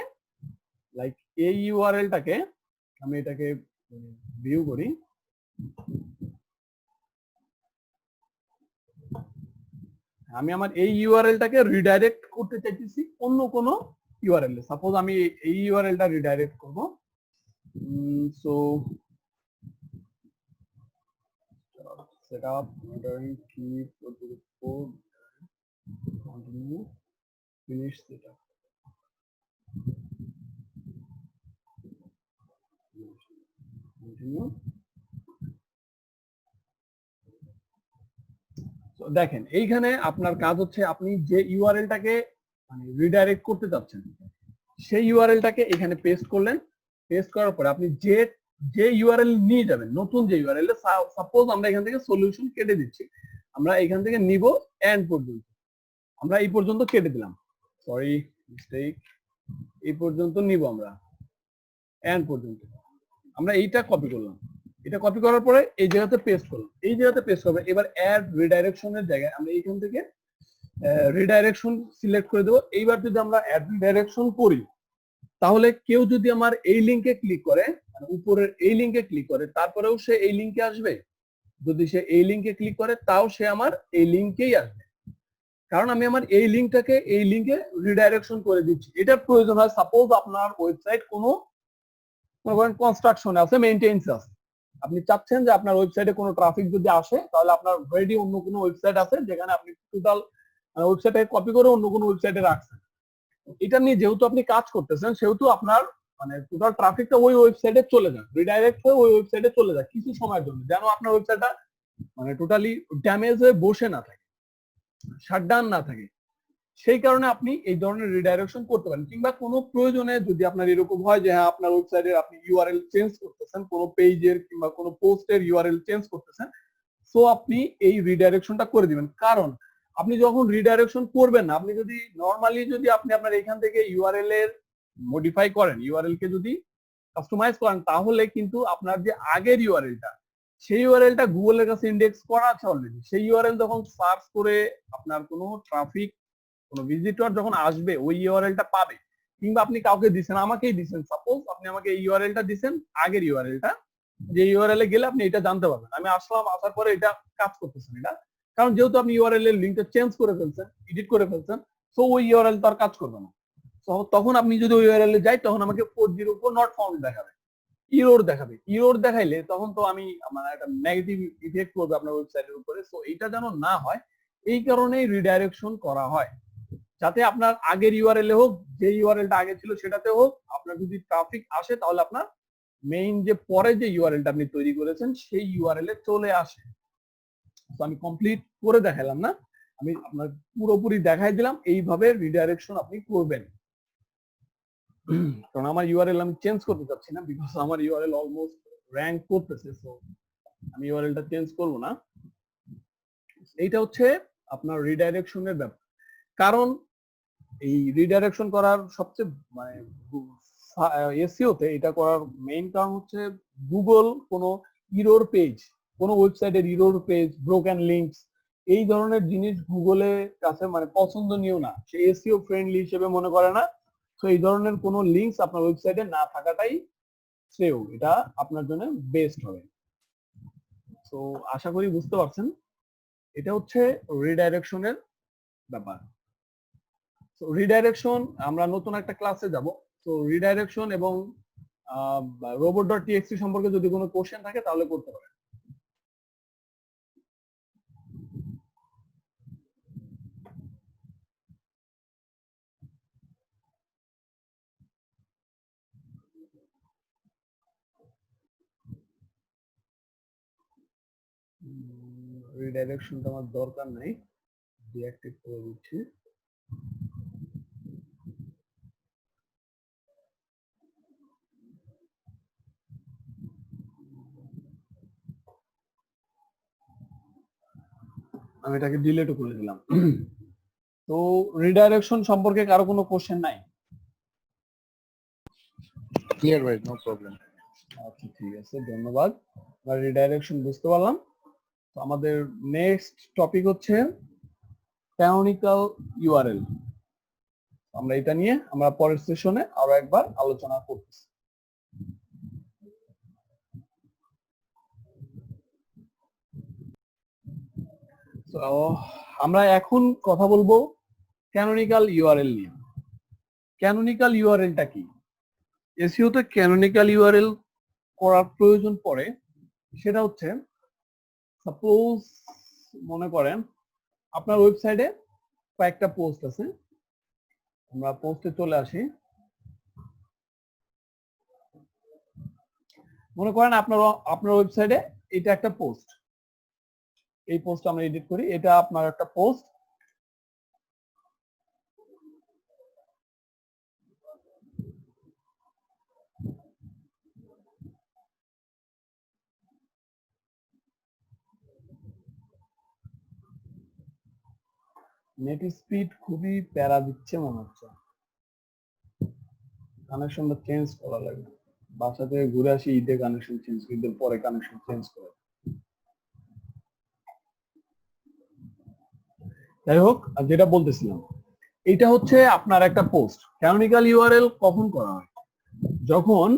আমি এটাকে ভিউ করি। আমি আমার এই ইউআরএলটাকে রিডাইরেক্ট করতে চাইতেছি অন্য কোনো ইউআরএল এ। সাপোজ আমি এই ইউআরএলটা রিডাইরেক্ট করব। So setup monitoring keep continue finish setup continue। তো দেখেন এইখানে আপনার কাজ হচ্ছে আপনি যে ইউআরএলটাকে মানে রিডাইরেক্ট করতে চাচ্ছেন সেই ইউআরএলটাকে এখানে পেস্ট করলেন। পেস্ট করার পরে আপনি যে ইউআরএল নিয়ে যাবেন, নতুন যে ইউআরএল, সাপোজ আমরা এখান থেকে সলিউশন কেটে দিচ্ছি, আমরা এখান থেকে নিব এন্ড পর্যন্ত, আমরা এই পর্যন্ত কেটে দিলাম, সরি মিস্টেক, এই পর্যন্ত নিব আমরা এন্ড পর্যন্ত। আমরা এইটা কপি করলাম, এটা কপি করার পরে এই জায়গাতে পেস্ট করলাম, এই জায়গাতে পেস্ট করবে। এবার অ্যাড রিডাইরেকশনের জায়গায় আমরা এইখান থেকে রিডাইরেকশন সিলেক্ট করে দেবো। এইবার যদি আমরা অ্যাড রিডাইরেকশন করি তাহলে কেউ যদি আমার এই লিংকে ক্লিক করে, মানে উপরের এই লিংকে ক্লিক করে, তারপরেও সে এই লিংকে আসবে। যদি সে এই লিংকে ক্লিক করে তাও সে আমার এই লিংকেই আসবে, কারণ আমি আমার এই লিংকটাকে এই লিংকে রিডাইরেকশন করে দিচ্ছি। এটার প্রয়োজন হয় সাপোজ আপনার ওয়েবসাইট কোনো কনস্ট্রাকশনে আছে, মেইনটেন্স আছে, আপনি চাচ্ছেন যে আপনার ওয়েবসাইটে কোনো ট্রাফিক যদি আসে তাহলে আপনার অলরেডি অন্য কোনো ওয়েবসাইট আছে যেখানে আপনি টোটাল ওয়েবসাইটে কপি করে অন্য কোনো ওয়েবসাইটে রাখছেন। এটা নিয়ে যেহেতু আপনি কাজ করতেছেন সেহেতু আপনার মানে টোটাল ট্রাফিকটা ওই ওয়েবসাইটে চলে যাক, রিডাইরেক্ট হয়ে ওই ওয়েবসাইটে চলে যাক কিছু সময়ের জন্য, যেন আপনার ওয়েবসাইটটা মানে টোটালি ড্যামেজ হয়ে বসে না থাকে, শাটডাউন না থাকে। সেই কারণে আপনি এই ধরনের রিডাইরেকশন করতে পারেন। কিংবা কোনো প্রয়োজনে যদি আপনার এরকম হয় যে হ্যাঁ আপনার ওয়েবসাইটের আপনি ইউআরএল চেঞ্জ করতেছেন, কোনো পেজের কিংবা কোনো পোস্টের ইউআরএল চেঞ্জ করতেছেন, সো আপনি এই রিডাইরেকশনটা করে দিবেন। কারণ আপনি যখন রিডাইরেকশন করবেন না, আপনি যদি নরমালি যদি আপনি আপনার এখান থেকে ইউআরএল এর মডিফাই করেন, ইউআরএল কে যদি কাস্টমাইজ করেন, তাহলে কিন্তু আপনার যে আগের ইউআরএলটা সেই ইউআরএলটা গুগলের কাছে ইন্ডেক্স করা আছে অলরেডি। সেই ইউআরএল যখন সার্চ করে আপনার কোনো ট্রাফিক কোনো ভিজিটর যখন আসবে ওই ইউআরএলটা পাবে। কিংবা আপনি কাউকে দিচ্ছেন, আমাকেই দিচ্ছেন, সাপোজ আপনি আমাকে এই ইউআরএলটা দিচ্ছেন, আগের ইউআরএলটা, যে ইউআরএল এ গেলে আপনি এটা জানতে পারবেন আমি আসলাম, আসার পরে এটা কাজ করতেছেন এটা, কারণ যেহেতু আপনি ইউআরএল এর লিংকটা চেঞ্জ করে ফেলছেন, এডিট করে ফেলছেন, সো ওই ইউআরএল তো আর কাজ করবে না। তখন আপনি যদি ওই ইউআরএল এ যাই তখন আমাকে 404 নট ফাউন্ড দেখাবে, ইরোর দেখাবে। ইরোর দেখাইলে তখন তো আমি মানে একটা নেগেটিভ ইফেক্ট করবে আপনার ওয়েবসাইটের উপরে। সো এইটা যেন না হয় এই কারণেই রিডাইরেকশন করা হয়, যাতে আপনার আগের ইউআরএল এ হোক, যে ইউআরএলটা আগে ছিল সেটাতে হোক, আপনার যদি ট্রাফিক আসে তাহলে আপনার মেইন যে পরে যে ইউআরএলটা আপনি তৈরি করেছেন সেই ইউআরএল এ চলে আসে। তো আমি কমপ্লিট করে দেখালাম না, আমি আপনার পুরোপুরি দেখাই দিলাম এইভাবে রিডাইরেকশন আপনি করবেন। কারণ আমার ইউআরএল আমি চেঞ্জ করতে চাচ্ছি না, বিকজ আমার ইউআরএল অলমোস্ট র‍্যাঙ্ক করতেছে, সো আমি ইউআরএলটা চেঞ্জ করব না। এইটা হচ্ছে আপনার রিডাইরেকশনের ব্যাপার। কারণ এই রিডাইরেকশন করার সবচেয়ে মানে এসইও তে এটা করার মেইন কারণ হচ্ছে গুগল কোনো ইরোর পেজ, কোনো ওয়েবসাইটের ইরোর পেজ, ব্রোকেন লিংকস, এই ধরনের জিনিস গুগলের কাছে মানে পছন্দনীয় না, সে এসইও ফ্রেন্ডলি হিসেবে মনে করে না। তো এই ধরনের কোনো লিংকস আপনার ওয়েবসাইটে না থাকাটাই শ্রেয়, এটা আপনার জন্য বেস্ট হবে। তো আশা করি বুঝতে পারছেন এটা হচ্ছে রিডাইরেকশনের ব্যাপার। তো রিডাইরেকশন আমরা নতুন একটা ক্লাসে যাব। তো রিডাইরেকশন এবং robot.txt সম্পর্কে যদি কোনো কোশ্চেন থাকে তাহলে করতে পারেন। রিডাইরেকশনটা আমার দরকার নাই, ডিঅ্যাক্টিভ করে দিচ্ছি। আমি এটাকে ডিলিটও করে দিলাম। তো রিডাইরেকশন সম্পর্কে কারো কোনো কোশ্চেন নাই? ক্লিয়ার ভাই, নো প্রবলেম। আচ্ছা ঠিক আছে, ধন্যবাদ। আমরা রিডাইরেকশন বুঝতে পারলাম। তো আমাদের নেক্সট টপিক হচ্ছে ক্যানোনিক্যাল ইউআরএল। আমরা এটা নিয়ে আমরা পরের সেশনে আরো একবার আলোচনা করতেছি। তো আমরা এখন কথা বলবো ক্যানোনিক্যাল ইউআরএল নিয়ে। ক্যানোনিক্যাল ইউআরএলটা কি? এসইওতে ক্যানোনিক্যাল ইউআরএল করার প্রয়োজন পড়ে, সেটা হচ্ছে সাপোজ মনে করেন আপনার ওয়েবসাইটে কয়েকটা পোস্ট আছে। আমরা পোস্টে চলে আসি। মনে করেন আপনার ওয়েবসাইটে এটা একটা পোস্ট, এই পোস্ট আমরা এডিট করি, এটা আপনার একটা পোস্ট। নেট স্পিড খুবই প্যারা দিচ্ছে মনে হচ্ছে, কানেকশনটা চেঞ্জ করা লাগবে। বাসা থেকে ঘুরে আসি, ঈদে কানেকশন চেঞ্জ করি, ঈদের পরে কানেকশন চেঞ্জ করে। যাই হোক, যেটা বলতেছিলাম, এটা হচ্ছে আপনার একটা পোস্ট। ক্যানোনিক্যাল ইউআরএল কখন করা হয়? যখন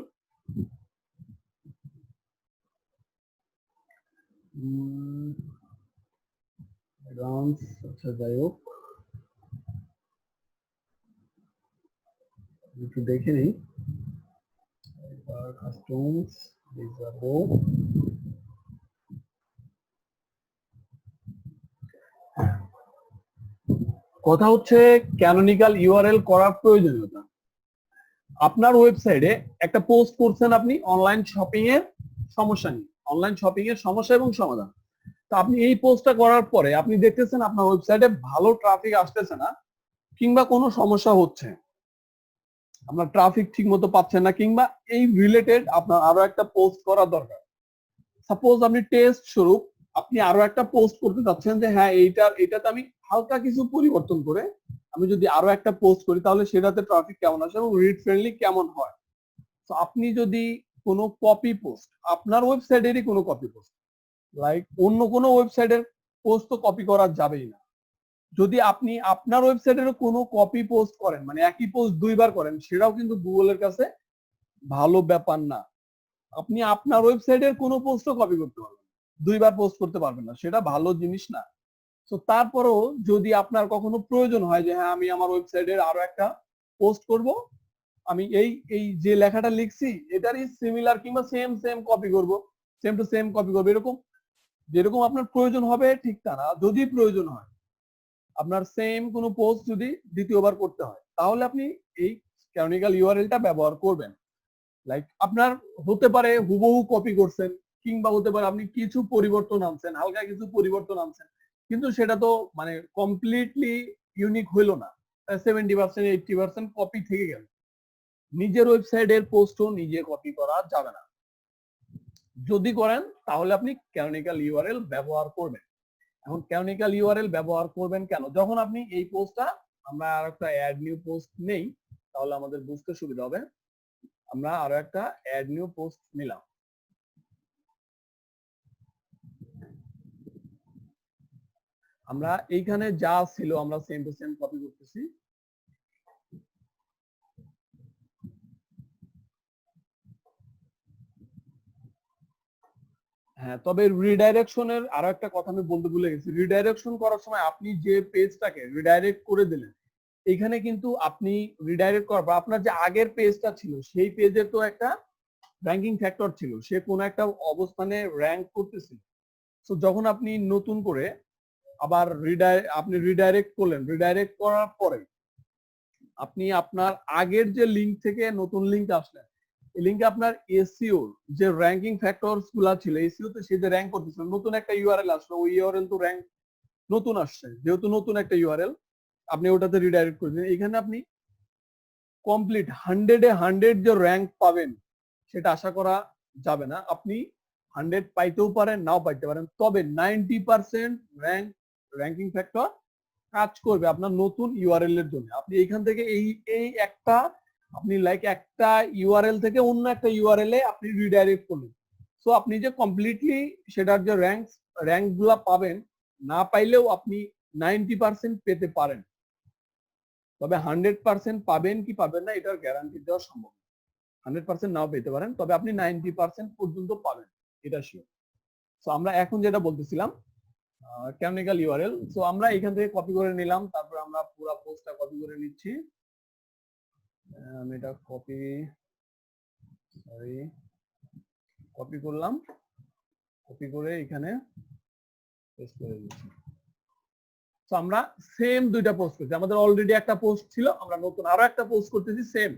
আচ্ছা যাই হোক, একটু দেখে নিই। কাস্টমস কথা হচ্ছে ক্যানোনিক্যাল ইউআরএল করার প্রয়োজনীয়তা। আপনার ওয়েবসাইটে একটা পোস্ট করছেন আপনি অনলাইন শপিং এর সমস্যা নিয়ে, অনলাইন শপিং এর সমস্যা এবং সমাধান। তো আপনি এই পোস্টটা করার পরে আপনি দেখতেছেন আপনার ওয়েবসাইটে ভালো ট্রাফিক আসতেছে না, কিংবা কোনো সমস্যা হচ্ছে, আপনার ট্রাফিক ঠিক মতো পাচ্ছেন না, কিংবা এই রিলেটেড আপনার আরো একটা পোস্ট করা দরকার। সাপোজ আপনি টেস্ট স্বরূপ আপনি আরো একটা পোস্ট করতে চাচ্ছেন যে হ্যাঁ এটাতে আমি হালকা কিছু পরিবর্তন করে আমি যদি আরো একটা পোস্ট করি তাহলে সেটাতে ট্রাফিক কেমন আসে এবং রিড ফ্রেন্ডলি কেমন হয়। তো আপনি যদি কোনো কপি পোস্ট, আপনার ওয়েবসাইটেরই কোনো কপি পোস্ট, লাইক অন্য কোনো ওয়েবসাইটের পোস্ট তো কপি করা যাবেই না। যদি আপনি আপনার ওয়েবসাইটের কোনো কপি পোস্ট করেন, মানে একই পোস্ট দুইবার করেন, সেটাও কিন্তু গুগলের কাছে ভালো ব্যাপার না। আপনি আপনার ওয়েবসাইটের কোনো পোস্টও কপি করতে পারবেন, দুইবার পোস্ট করতে পারবেন না, সেটা ভালো জিনিস না। তো তারপরেও যদি আপনার কখনো প্রয়োজন হয় যে হ্যাঁ আমি আমার ওয়েবসাইটের আরো একটা পোস্ট করব, আমি এই এই যে লেখাটা লিখছি এটারই সিমিলার কিংবা সেম সেম কপি করব, সেম টু সেম কপি করব, এরকম যেরকম আপনার প্রয়োজন হবে ঠিক তা না, যদি প্রয়োজন হয় আপনার সেম কোনো পোস্ট যদি দ্বিতীয়বার করতে হয় তাহলে আপনি এই ক্যানোনিক্যাল ইউআরএলটা ব্যবহার করবেন। লাইক আপনার হতে পারে হুবহু কপি করছেন, কিংবা হতে পারে আপনি কিছু পরিবর্তন আনছেন, হালকা কিছু পরিবর্তন আনছেন, কিন্তু সেটা তো মানে কমপ্লিটলি ইউনিক হইলো না, 70% 80% কপি থেকে গেল। নিজের ওয়েবসাইটের পোস্টও নিজে কপি করা যাবে না। যদি করেন তাহলে আপনি ক্যানোনিক্যাল ইউআরএল ব্যবহার করবেন। এখন ক্যানোনিক্যাল ইউআরএল ব্যবহার করবেন কেন? যখন আপনি এই পোস্টটা, আমরা আর একটা অ্যাড নিউ পোস্ট নেই তাহলে আমাদের বুঝতে সুবিধা হবে। আমরা আরো একটা অ্যাড নিউ পোস্ট নিলাম। আমরা এইখানে যা ছিল আমরা সেম টু সেম কপি করতেছি। হ্যাঁ, তবে রিডাইরেকশনের আরো একটা কথা আমি বলতে ভুলে গেছি। রিডাইরেকশন করার সময় আপনি যে পেজটাকে রিডাইরেক্ট করে দিলেন, এখানে কিন্তু আপনি রিডাইরেক্ট করার পর আপনার যে আগের পেজটা ছিল সেই পেজের তো একটা র্যাঙ্কিং ফ্যাক্টর ছিল, সে কোনো একটা অবস্থানে র্যাঙ্ক করতেছিল। তো যখন আপনি নতুন করে আবার আপনি রিডাইরেক্ট করলেন, রিডাইরেক্ট করার পরে আপনি আপনার আগের যে লিংক থেকে নতুন লিংক আসলেন, এই লিংকে আপনার এসইও যে র্যাঙ্কিং ফ্যাক্টরস গুলা ছিল, এসইও তে সে যে র্যাঙ্ক করতেছিল, নতুন একটা ইউআরএল আসলো, ওই ইউআরএল তো র্যাঙ্ক নতুন আসছে, যেহেতু নতুন একটা ইউআরএল আপনি ওটাতে রিডাইরেক্ট করে দিন। এখানে আপনি কমপ্লিট 100-এ 100 যে র্যাঙ্ক পাবেন সেটা আশা করা যাবে না। আপনি 100 পাইতেও পারেন, নাও পাইতে পারেন, তবে 90% র্যাঙ্কিং ফ্যাক্টর কাজ করবে আপনার নতুন ইউআরএল এর জন্য। আপনি এখান থেকে এই একটা আপনি লাইক একটা ইউআরএল থেকে অন্য একটা ইউআরএল এ আপনি রিডাইরেক্ট করলেন, সো আপনি যে কমপ্লিটলি সেটার যে র্যাঙ্ক গুলা পাবেন, না পাইলেও আপনি 90% পেতে পারেন। তবে 100% পাবেন কি পাবেন না এটার গ্যারান্টি দেওয়া সম্ভব না। 100% নাও পেতে পারেন, তবে আপনি 90% পর্যন্ত পাবেন, এটা শিওর। সো আমরা এখন যেটা বলতেছিলাম ক্যানোনিকাল ইউআরএল, সো আমরা এখান থেকে কপি করে নিলাম, তারপর আমরা পুরো পোস্টটা কপি করে নিচ্ছি। আমি এটা কপি করলাম, কপি করে এখানে পেস্ট করে দিচ্ছি। তো আমরা সেম দুইটা পোস্ট করছি, আমাদের অলরেডি একটা পোস্ট ছিল, আমরা নতুন আরো একটা পোস্ট করতেছি, সেম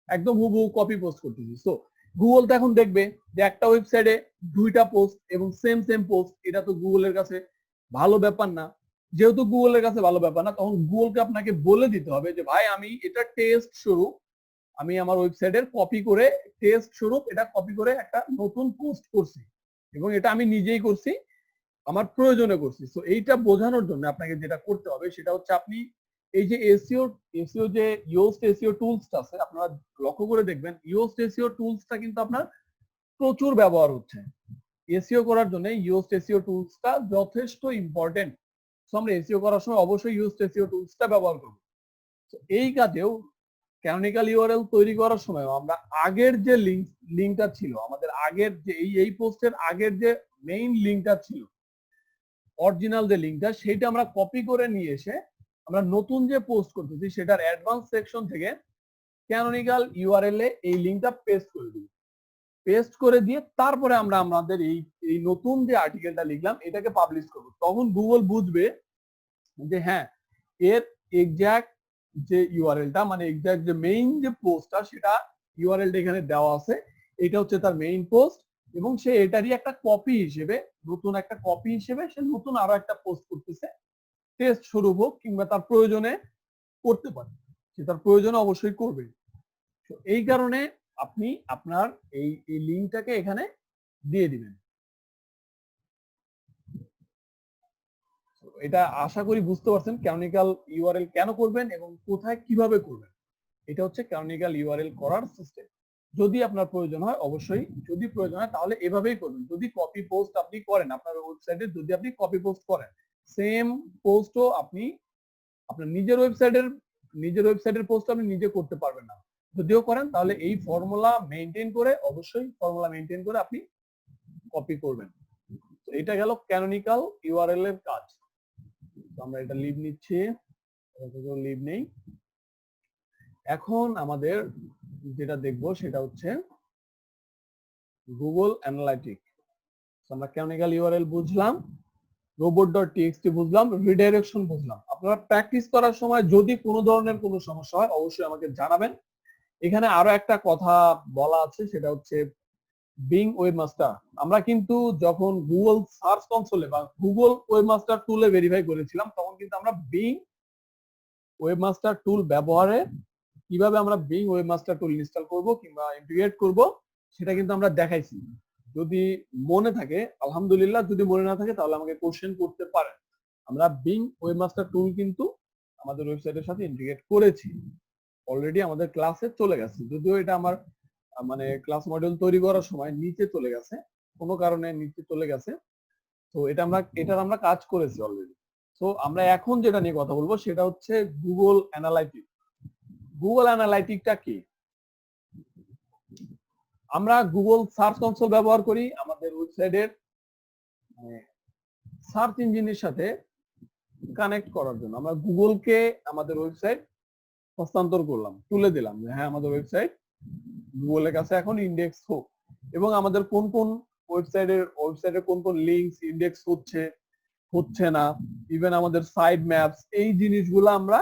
একদম হুবহু কপি পোস্ট করতেছি। সো গুগল তো এখন দেখবে যে একটা ওয়েবসাইটে দুইটা পোস্ট এবং সেম পোস্ট, এটা তো গুগলের কাছে ভালো ব্যাপার না। যেহেতু গুগলের কাছে ভালো ব্যাপার না, তখন গুগলকে আপনাকে বলে দিতে হবে যে ভাই আমি এটা টেস্ট স্বরূপ, আমি আমার ওয়েবসাইটের কপি করে টেস্ট স্বরূপ এটা কপি করে একটা নতুন পোস্ট করছি, এবং এটা আমি নিজেই করছি, আমার প্রয়োজনে করছি। সো এইটা বোঝানোর জন্য আপনাকে যেটা করতে হবে সেটা হচ্ছে আপনি এই যে এসইও যে ইয়োস্ট এসইও টুলসটা আছে, আপনারা লক্ষ্য করে দেখবেন ইয়োস্ট এসইও টুলসটা কিন্তু আপনার প্রচুর ব্যবহার হচ্ছে। এসইও করার জন্য ইয়োস্ট এসইও টুলসটা যথেষ্ট ইম্পর্টেন্ট। সো আমরা এসইও করার সময় অবশ্যই ইয়োস্ট এসইও টুলসটা ব্যবহার করব। তো এই কাজেও ক্যানোনিকাল ইউআরএল তৈরি করার সময় আমরা আগের যে লিংকটা ছিল, আমাদের আগের যে এই পোস্টের আগের যে মেইন লিংকটা ছিল, অরিজিনাল যে লিংকটা, সেটা আমরা কপি করে নিয়ে এসে আমরা নতুন যে পোস্ট করতেছি সেটার অ্যাডভান্স সেকশন থেকে ক্যানোনিকাল ইউআরএল এ এই লিংকটা পেস্ট করে দিব। পেস্ট করে দিয়ে তারপরে আমরা আমাদের এই নতুন যে আর্টিকেলটা লিখলাম এটাকে পাবলিশ করব। তখন গুগল বুঝবে যে হ্যাঁ, এর এক্সাক্ট যে ইউআরএলটা, মানে এক্সাক্ট যে মেইন যে পোস্টটা, সেটা ইউআরএলটা এখানে দেওয়া আছে, এটা হচ্ছে তার মেইন পোস্ট, এবং সে এটারই একটা কপি হিসেবে, নতুন একটা কপি হিসেবে সে নতুন আরো একটা পোস্ট করতেছে, টেস্ট স্বরূপ হোক কিংবা তার প্রয়োজনে করতে পারে, সে তার প্রয়োজনে অবশ্যই করবে। তো এই কারণে আপনি আপনার এই লিংকটাকে এখানে দিয়ে দিবেন। এটা আশা করি বুঝতে পারছেন ক্যানোনিকাল ইউআরএল কেন করবেন এবং কোথায় কিভাবে করবেন। এটা হচ্ছে ক্যানোনিকাল ইউআরএল করার সিস্টেম। যদি আপনার প্রয়োজন হয়, অবশ্যই যদি প্রয়োজন হয় তাহলে এভাবেই করবেন। যদি কপি পোস্ট আপনি করেন আপনার ওয়েবসাইটে, যদি আপনি কপি পোস্ট করেন, সেম পোস্টও আপনি আপনার নিজের ওয়েবসাইটের পোস্ট আপনি নিজে করতে পারবেন না। যদিও করেন তাহলে এই ফর্মুলা মেইনটেইন করে, অবশ্যই ফর্মুলা মেইনটেইন করে আপনি কপি করবেন। তো এটা গেল ক্যানোনিকাল ইউআরএল এর কাজ। তো আমরা এটা লিভ নিচ্ছি, লিভ নেই। এখন আমাদের যেটা দেখব সেটা হচ্ছে গুগল অ্যানালাইটিক। আমরা ক্যানোনিকাল ইউআরএল বুঝলাম, robot.txt বুঝলাম, রিডাইরেকশন বুঝলাম। আপনারা প্র্যাকটিস করার সময় যদি কোনো ধরনের কোনো সমস্যা হয় অবশ্যই আমাকে জানাবেন। এখানে আরো একটা কথা বলা আছে, সেটা হচ্ছে বিং ওয়েবমাস্টার। আমরা কিন্তু যখন গুগল সার্চ কনসোলে বা গুগল ওয়েবমাস্টার টুলে ভেরিফাই করেছিলাম, তখন কিন্তু আমরা বিং ওয়েবমাস্টার টুল ব্যবহারে কিভাবে আমরা বিং ওয়েবমাস্টার টুল ইনস্টল করব কিংবা ইন্টিগ্রেট করব সেটা কিন্তু আমরা দেখাইছি। যদি মনে থাকে আলহামদুলিল্লাহ, যদি মনে না থাকে তাহলে আমাকে কোশ্চেন করতে পারেন। আমরা বিং ওয়েবমাস্টার টুল কিন্তু আমাদের ওয়েবসাইটের সাথে ইন্টিগ্রেট করেছি, অলরেডি আমাদের ক্লাসে চলে গেছে। যদিও এটা আমার মানে ক্লাস মডিউল তৈরি করার সময় নিচে চলে গেছে, কোনো কারণে নিচে চলে গেছে। তো এটার আমরা কাজ করেছি অলরেডি। তো আমরা এখন যেটা নিয়ে কথা বলবো সেটা হচ্ছে গুগল অ্যানালাইটিক। গুগল অ্যানালাইটিকটা কি? আমরা গুগল সার্চ কনসোল ব্যবহার করি আমাদের ওয়েবসাইটের সার্চ ইঞ্জিনের সাথে কানেক্ট করার জন্য আমরা গুগলকে আমাদের ওয়েবসাইট হস্তান্তর করলাম, তুলে দিলাম যে হ্যাঁ আমাদের ওয়েবসাইট গুগলের কাছে এখন ইন্ডেক্স হোক, এবং আমাদের কোন কোন ওয়েবসাইটের কোন কোন লিংকস ইন্ডেক্স হচ্ছে না, ইভেন আমাদের সাইড ম্যাপস, এই জিনিসগুলো আমরা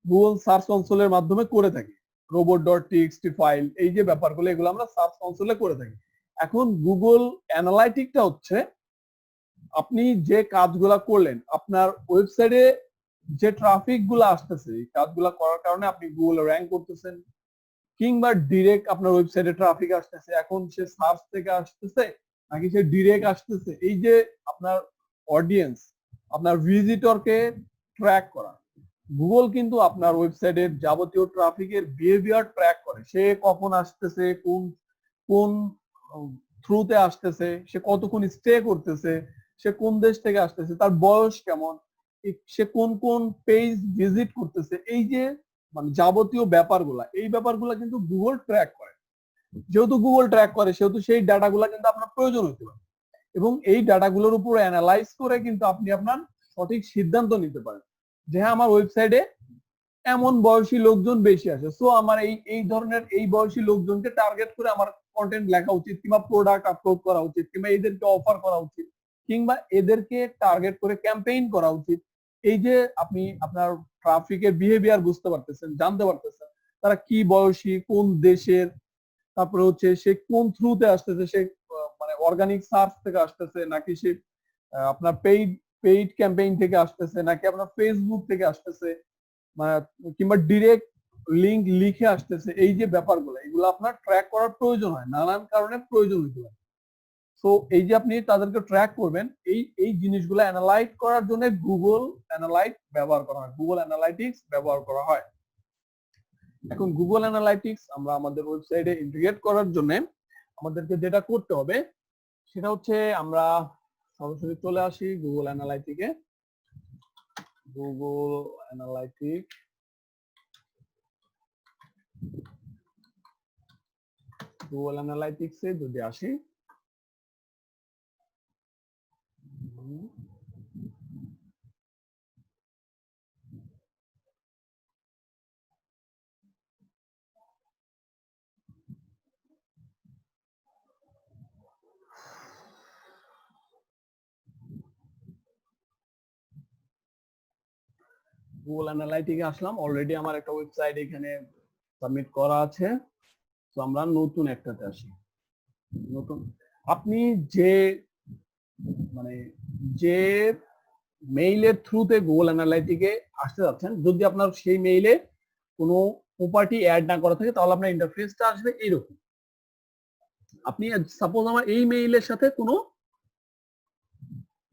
গুগল সার্চ কনসোলের মাধ্যমে করে থাকি। robot.txt ফাইল, এই যে ব্যাপারগুলো এগুলো আমরা সার্চ কনসোলে করে থাকি। এখন গুগল অ্যানালাইটিকটা হচ্ছে আপনি যে কাজগুলা করলেন, আপনার ওয়েবসাইটে যে ট্রাফিক গুলো আসতেছে, এই কাজগুলা করার কারণে আপনি গুগল র্যাঙ্ক করতেছেন, কিংবা ডিরেক্ট আপনার ওয়েবসাইটে ট্রাফিক আসতেছে, এখন সে সার্চ থেকে আসতেছে নাকি সে ডিরেক্ট আসতেছে, এই যে আপনার অডিয়েন্স, আপনার ভিজিটরকে ট্র্যাক করা। গুগল কিন্তু আপনার ওয়েবসাইটের যাবতীয় ট্রাফিকের বিহেভিয়ার ট্র্যাক করে, সে কখন আসতেছে, কোন কোন থ্রুতে আসতেছে, সে কতক্ষণ স্টে করতেছে, সে কোন দেশ থেকে আসতেছে, তার বয়স কেমন, সে কোন কোন পেজ ভিজিট করতেছে, এই যে মানে যাবতীয় ব্যাপারগুলা, এই ব্যাপারগুলা কিন্তু গুগল ট্র্যাক করে। যেহেতু গুগল ট্র্যাক করে সেহেতু সেই ডাটাগুলা কিন্তু আপনার প্রয়োজন হতে পারে, এবং এই ডাটাগুলোর উপর অ্যানালাইজ করে কিন্তু আপনি আপনার সঠিক সিদ্ধান্ত নিতে পারেন যে হ্যাঁ আমার ওয়েবসাইটে এমন বয়সী লোকজন বেশি আসে, সো আমার এই ধরনের এই বয়সী লোকজনকে টার্গেট করে আমার কন্টেন্ট লেখা উচিত, কিংবা প্রোডাক্ট আপলোড করা উচিত, কিংবা এদেরকে অফার করা উচিত, কিংবা এদেরকে টার্গেট করে ক্যাম্পেইন করা উচিত। এই যে আপনি আপনার ট্রাফিকের বিহেভিয়ার বুঝতে পারতেছেন, জানতে পারতেছেন তারা কি বয়সী, কোন দেশের, তারপরে হচ্ছে সে কোন থ্রুতে আসতেছে, সে মানে অর্গানিক সার্চ থেকে আসতেছে নাকি সে আপনার পেইড ক্যাম্পেইন থেকে আসতেছে, নাকি আপনার ফেসবুক থেকে আসতেছে, মানে কিংবা ডিরেক্ট লিংক লিখে আসতেছে, এই যে ব্যাপারগুলো এগুলো আপনার ট্র্যাক করার প্রয়োজন হয়, নানান কারণে প্রয়োজন হতে পারে। সো এই যে আপনি তাদেরকে ট্র্যাক করবেন, এই জিনিসগুলো অ্যানালাইজ করার জন্য গুগল অ্যানালাইট ব্যবহার করা হয়, গুগল অ্যানালাইটিক্স ব্যবহার করা হয়। এখন গুগল অ্যানালাইটিক্স আমরা আমাদের ওয়েবসাইটে ইন্টিগ্রেট করার জন্য আমাদেরকে যেটা করতে হবে সেটা হচ্ছে আমরা সরাসরি চলে আসি গুগল অ্যানালাইটিকে। গুগল অ্যানালাইটিক, গুগল অ্যানালাইটিক্সে যদি আসি, গুগল অ্যানালাইটিকে আসলাম, অলরেডি আমার একটা ওয়েবসাইট এখানে সাবমিট করা আছে। তো আমরা নতুন একটাতে আসি। নতুন, আপনি যে মানে যে মেইলের থ্রুতে গুগল অ্যানালাইটিকে আসতে যাচ্ছেন, যদি আপনার সেই মেইলে কোনো প্রপার্টি অ্যাড না করা থাকে তাহলে আপনার ইন্টারফেসটা আসবে এইরকম। আপনি সাপোজ আমার এই মেইলের সাথে কোনো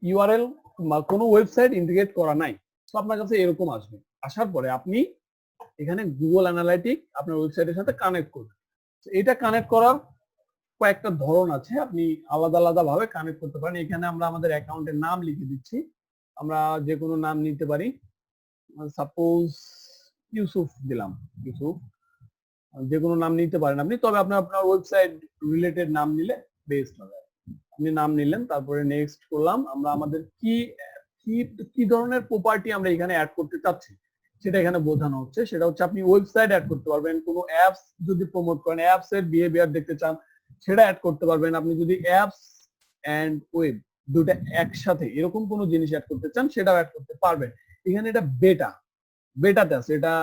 ইউআরএল বা কোনো ওয়েবসাইট ইন্টিগ্রেট করা নাই, তো আপনার কাছে এরকম আসবে। আসার পরে আপনি এখানে গুগল অ্যানালাইটিক আপনার ওয়েবসাইটের সাথে কানেক্ট করবেন। এটা কানেক্ট করার কয়েকটা ধরন আছে, আপনি আলাদা আলাদা ভাবে কানেক্ট করতে পারেন। এখানে আমরা আমাদের অ্যাকাউন্টের নাম লিখে দিচ্ছি, আমরা যে কোনো নাম নিতে পারি, সাপোজ ইউসুফ দিলাম, ইউসুফ, যে কোনো নাম নিতে পারেন আপনি, তবে আপনার ওয়েবসাইট রিলেটেড নাম নিলে বেস্ট হবে। আপনি নাম নিলেন, তারপরে নেক্সট করলাম। আমরা আমাদের কি কি কি ধরনের প্রপার্টি আমরা এখানে অ্যাড করতে চাচ্ছি সেটা এখানে বোঝানো হচ্ছে। সেটা হচ্ছে আপনি ওয়েবসাইট অ্যাড করতে পারবেন, কোনো অ্যাপস যদি প্রমোট করেন, অ্যাপস এর বিহেভিয়ার দেখতে চান সেটা অ্যাড করতে পারবেন। আপনি যদি অ্যাপস এন্ড ওয়েব দুটো একসাথে এরকম কোনো জিনিস অ্যাড করতে চান সেটাও অ্যাড করতে পারবেন। এখানে এটা বেটাতে আছে, এটা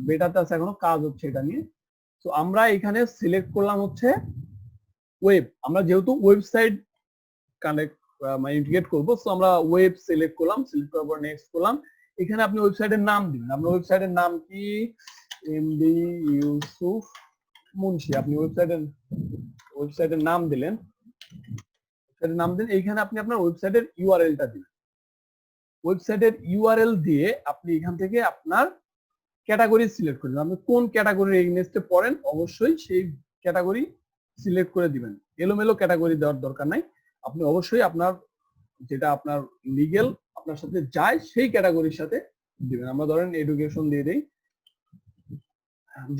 বেটাতে আছে, এখনো কাজ হচ্ছে এটা নিয়ে। তো আমরা এখানে সিলেক্ট করলাম হচ্ছে ওয়েব, আমরা যেহেতু ওয়েবসাইট কানেক্ট মানে ইন্টিগ্রেট করবো, তো আমরা ওয়েব সিলেক্ট করলাম, সিলেক্ট করার পর নেক্সট করলাম। এখানে আপনি ওয়েবসাইটের নাম দিবেন, আপনার ওয়েবসাইটের নাম কি, এমডি ইউসুফ মুন্সি, আপনি ওয়েবসাইটের নাম দিলেন, এইখানে আপনি আপনার ওয়েবসাইটের ইউআরএলটা দিবেন। ওয়েবসাইটের ইউআরএল দিয়ে আপনি এখান থেকে আপনার ক্যাটাগরি সিলেক্ট করবেন, আপনি কোন ক্যাটাগরির এগেইনস্টে পড়েন অবশ্যই সেই ক্যাটাগরি সিলেক্ট করে দিবেন। এলোমেলো ক্যাটাগরি দেওয়ার দরকার নাই, আপনি অবশ্যই আপনার যেটা আপনার লিগ্যাল আপনার সাথে যায় সেই ক্যাটাগরির সাথে দিবেন। আমরা ধরেন এডুকেশন দিয়ে দেই,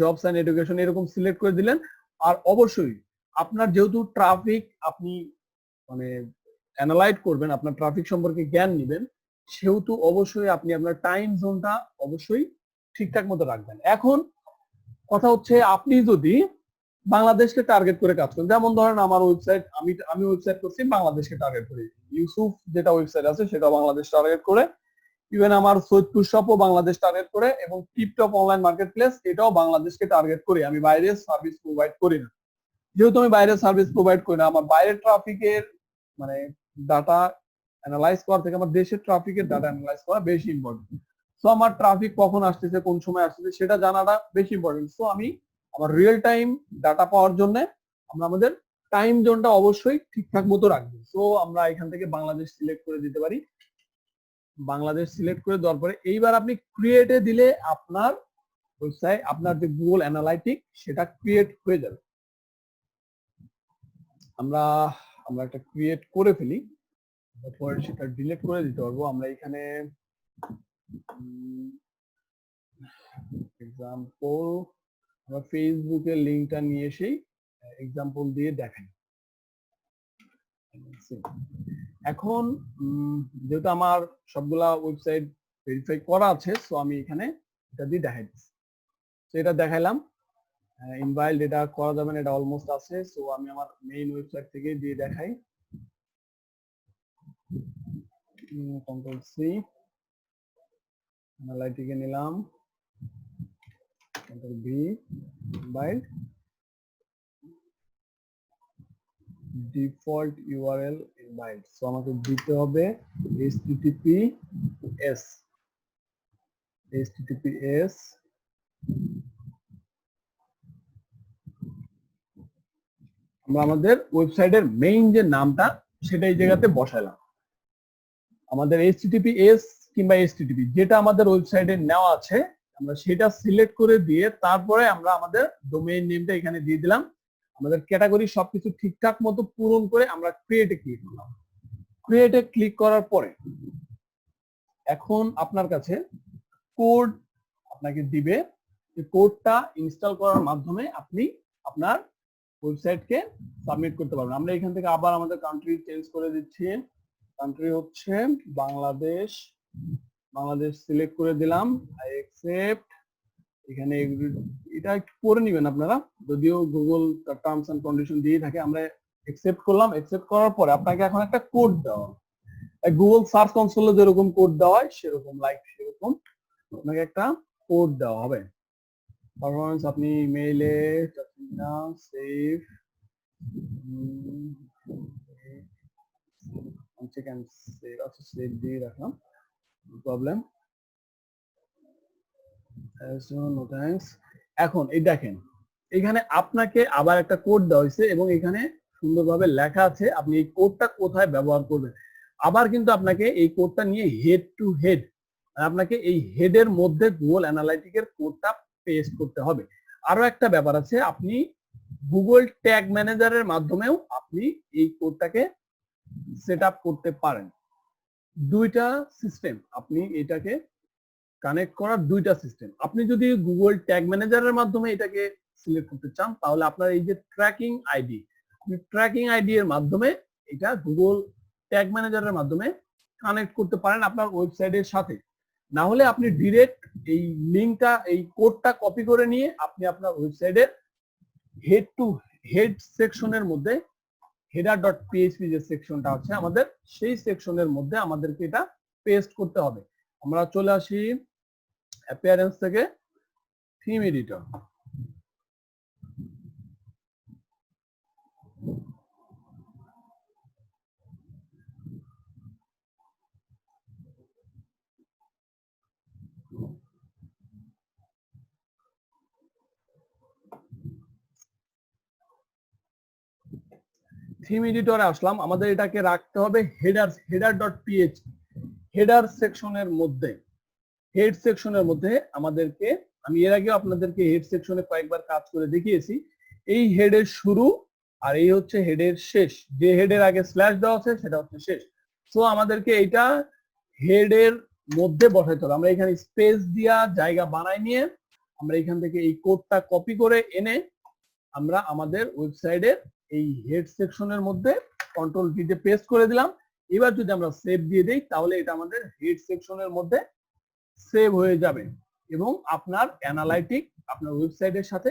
জবস এন্ড এডুকেশন এরকম সিলেক্ট করে দিলেন। আর অবশ্যই আপনার যেহেতু ট্রাফিক আপনি মানে অ্যানালাইজ করবেন, আপনার ট্রাফিক সম্পর্কে জ্ঞান নেবেন, সেহেতু অবশ্যই আপনি আপনার টাইম জোনটা অবশ্যই ঠিকঠাক মতো রাখবেন। এখন কথা হচ্ছে আপনি যদি বাংলাদেশকে টার্গেট করে কাজ করেন, যেমন ধরেন আমার ওয়েবসাইট, আমি ওয়েবসাইট করছি বাংলাদেশকে টার্গেট করে, ইউসুফ যেটা ওয়েবসাইট আছে সেটা বাংলাদেশ টার্গেট করে, ইভেন আমার সৈয়দপুর শপও বাংলাদেশ টার্গেট করে, এবং টিপটপ অনলাইন মার্কেট প্লেস এটাও বাংলাদেশকে টার্গেট করে। আমি বাইরের সার্ভিস প্রোভাইড করি না। যেহেতু আমি বাইরের সার্ভিস প্রোভাইড করি না, আমার বাইরের ট্রাফিকের মানে ডাটা অ্যানালাইজ করা থেকে আমার দেশের ট্রাফিকের ডাটা অ্যানালাইজ করা বেশি ইম্পর্টেন্ট। সো আমার ট্রাফিক কখন আসতেছে, কোন সময় আসতেছে সেটা জানাটা বেশি ইম্পর্টেন্ট। সো আমি আমার রিয়েল টাইম ডাটা পাওয়ার জন্য আমরা আমাদের টাইম জোনটা অবশ্যই ঠিকঠাক মতো রাখবো। সো আমরা এখান থেকে বাংলাদেশ সিলেক্ট করে দিতে পারি। বাংলাদেশ সিলেক্ট করে দেওয়ার পরে এইবার আপনি ক্রিয়েটে দিলে আপনার ওয়েবসাইট, আপনার যে গুগল অ্যানালাইটিক সেটা ক্রিয়েট হয়ে যাবে। আমরা একটা ক্রিয়েট করে ফেলি, পরে সেটা ডিলিট করে দিতে পারবো। আমরা এখানে এক্সাম্পল, আমরা ফেসবুকের লিংকটা নিয়ে এসেই এক্সাম্পল দিয়ে দেখাই। এখন যেহেতু আমার সবগুলা ওয়েবসাইট ভেরিফাই করা আছে, সো আমি এখানে এটা দিয়ে দেখাই দিচ্ছি। তো এটা দেখাইলাম, ইনভাইল ডেটা করা যাবে না, এটা অলমোস্ট আছে। সো আমি আমার মেইন ওয়েবসাইট থেকে দিয়ে দেখাই, কন্ট্রোল সি, অ্যানালাইটিকে নিলাম, কন্ট্রোল ভি, ইনভাইল, ডিফল্ট ইউআরএল ইনভাইট। সো আমাকে দিতে হবে https আমরা আমাদের ওয়েবসাইটের মেইন যে নামটা সেটা এই জায়গাতে বসাইলাম। আমাদের https কিংবা http যেটা আমাদের ওয়েবসাইটে নেওয়া আছে আমরা সেটা সিলেক্ট করে দিয়ে তারপরে আমরা আমাদের ডোমেইন নেমটা এখানে দিয়ে দিলাম। আমাদের ক্যাটাগরি সবকিছু ঠিকঠাক মতো পূরণ করে আমরা ক্রিয়েটে ক্লিক করলাম। ক্রিয়েটে ক্লিক করার পরে এখন আপনার কাছে কোড আপনাকে দিবে, এই কোডটা ইনস্টল করার মাধ্যমে আপনি আপনার ওয়েবসাইটকে সাবমিট করতে পারবেন। আমরা এখান থেকে আবার আমাদের কান্ট্রি চেঞ্জ করে দিচ্ছি, কান্ট্রি হচ্ছে বাংলাদেশ, বাংলাদেশ সিলেক্ট করে দিলাম, আই অ্যাকসেপ্ট। এখানে এটা একটু করে নেবেন আপনারা, যদিও গুগল টার্মস এন্ড কন্ডিশন দিয়ে থাকে। আমরা অ্যাকসেপ্ট করলাম, অ্যাকসেপ্ট করার পরে আপনাকে এখন একটা কোড দেওয়া, গুগল সার্চ কনসোলে যেরকম কোড দেওয়া হয় সেরকম সেরকম আপনাকে একটা কোড দেওয়া হবে। পারফরম্যান্স আপনি ইমেইলে সেভ সেভ দিয়ে রাখলাম, প্রবলেম। এখন এই দেখেন এখানে আপনাকে আবার একটা কোড দেওয়া হয়েছে এবং এখানে সুন্দরভাবে লেখা আছে আপনি এই কোডটা কোথায় ব্যবহার করবেন। আবার কিন্তু আপনাকে এই কোডটা নিয়ে হেড টু হেড আপনাকে এই হেডের মধ্যে গুগল অ্যানালাইটিকের কোডটা পেস্ট করতে হবে। আরো একটা ব্যাপার আছে, আপনি গুগল ট্যাগ ম্যানেজারের মাধ্যমেও আপনি এই কোডটাকে সেট আপ করতে পারেন। দুইটা সিস্টেম, আপনি এটাকে কানেক্ট করার দুইটা সিস্টেম। আপনি যদি গুগল ট্যাগ ম্যানেজারের মাধ্যমে এটাকে সিলেক্ট করতে চান তাহলে আপনার এই যে ট্র্যাকিং আইডি, আপনি ট্র্যাকিং আইডি এর মাধ্যমে এটা গুগল ট্যাগ ম্যানেজারের মাধ্যমে কানেক্ট করতে পারেন আপনার ওয়েবসাইটের সাথে। না হলে আপনি ডিরেক্ট এই লিংকটা, এই কোডটা কপি করে নিয়ে আপনি আপনার ওয়েবসাইটের হেড টু হেড সেকশনের মধ্যে header.php যে সেকশনটা আছে আমাদের, সেই সেকশনের মধ্যে আমাদেরকে এটা পেস্ট করতে হবে। আমরা চলে আসি অ্যাপিয়ারেন্স থেকে থিম এডিটর। থিম এডিটরে আসলাম, আমাদের এটাকে রাখতে হবে header.php হেডার সেকশনের মধ্যে। হেড সেকশনের মধ্যে আমাদেরকে, আমি এর আগেও আপনাদেরকে হেড সেকশনে কয়েকবার কাজ করে দেখিয়েছি, এই হেডের শুরু আর এই হচ্ছে হেডের শেষ। যে হেডের আগে স্ল্যাশ দেওয়া আছে সেটা হচ্ছে শেষ। সো আমাদেরকে এটা হেডের মধ্যে বসাইতে হবে। আমরা এখানে স্পেস দিয়া জায়গা বানাই নিয়ে আমরা এখান থেকে এই কোডটা কপি করে এনে আমরা আমাদের ওয়েবসাইটের এই হেড সেকশনের মধ্যে কন্ট্রোল ভি দিয়ে পেস্ট করে দিলাম এবার যদি আমরা সেভ দিয়ে দেই তাহলে এটা আমাদের হেড সেকশনের মধ্যে সেভ হয়ে যাবে এবং আপনার অ্যানালাইটিক আপনার ওয়েবসাইটের সাথে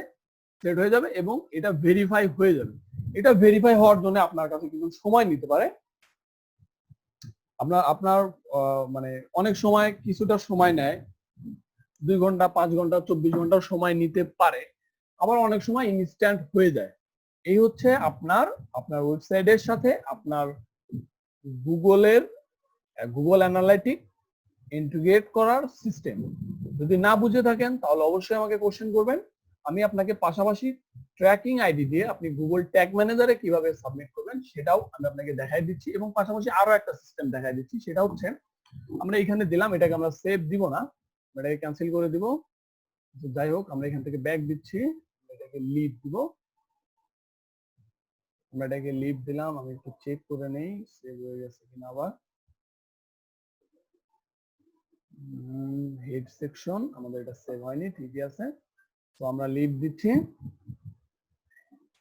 সেট হয়ে যাবে এবং এটা ভেরিফাই হয়ে যাবে। এটা ভেরিফাই হওয়ার জন্য আপনার কাছে কিন্তু সময় নিতে পারে। আপনার মানে অনেক সময় কিছুটা সময় নেয়, 2 ঘন্টা 5 ঘন্টা 24 ঘন্টার সময় নিতে পারে, আবার অনেক সময় ইনস্ট্যান্ট হয়ে যায়। এই হচ্ছে আপনার ওয়েবসাইটের সাথে আপনার গুগল অ্যানালাইটিক ইন্টিগ্রেট করার সিস্টেম। যদি না বুঝে থাকেন তাহলে অবশ্যই আমাকে কোশ্চেন করবেন, আমি আপনাকে পাশাপাশি ট্র্যাকিং আইডি দিয়ে আপনি গুগল ট্যাগ ম্যানেজারে কিভাবে সাবমিট করবেন সেটাও আমি আপনাকে দেখাই দিচ্ছি এবং পাশাপাশি আরো একটা সিস্টেম দেখাই দিচ্ছি। সেটা হচ্ছে আমরা এখানে দিলাম, এটাকে আমরা সেভ দিব না, এটাকে ক্যান্সেল করে দিব। যাই হোক আমরা এখান থেকে ব্যাক দিচ্ছি, এটাকে লিভ দিব, আমরা এটাকে লিভ দিলাম। আমি একটু চেক করে নেই সেভ হয়ে গেছে কিনা। আবার হেড সেকশন আমাদের এটা সেভ হয়নি, ঠিকই আছে। তো আমরা লিভ দিচ্ছি।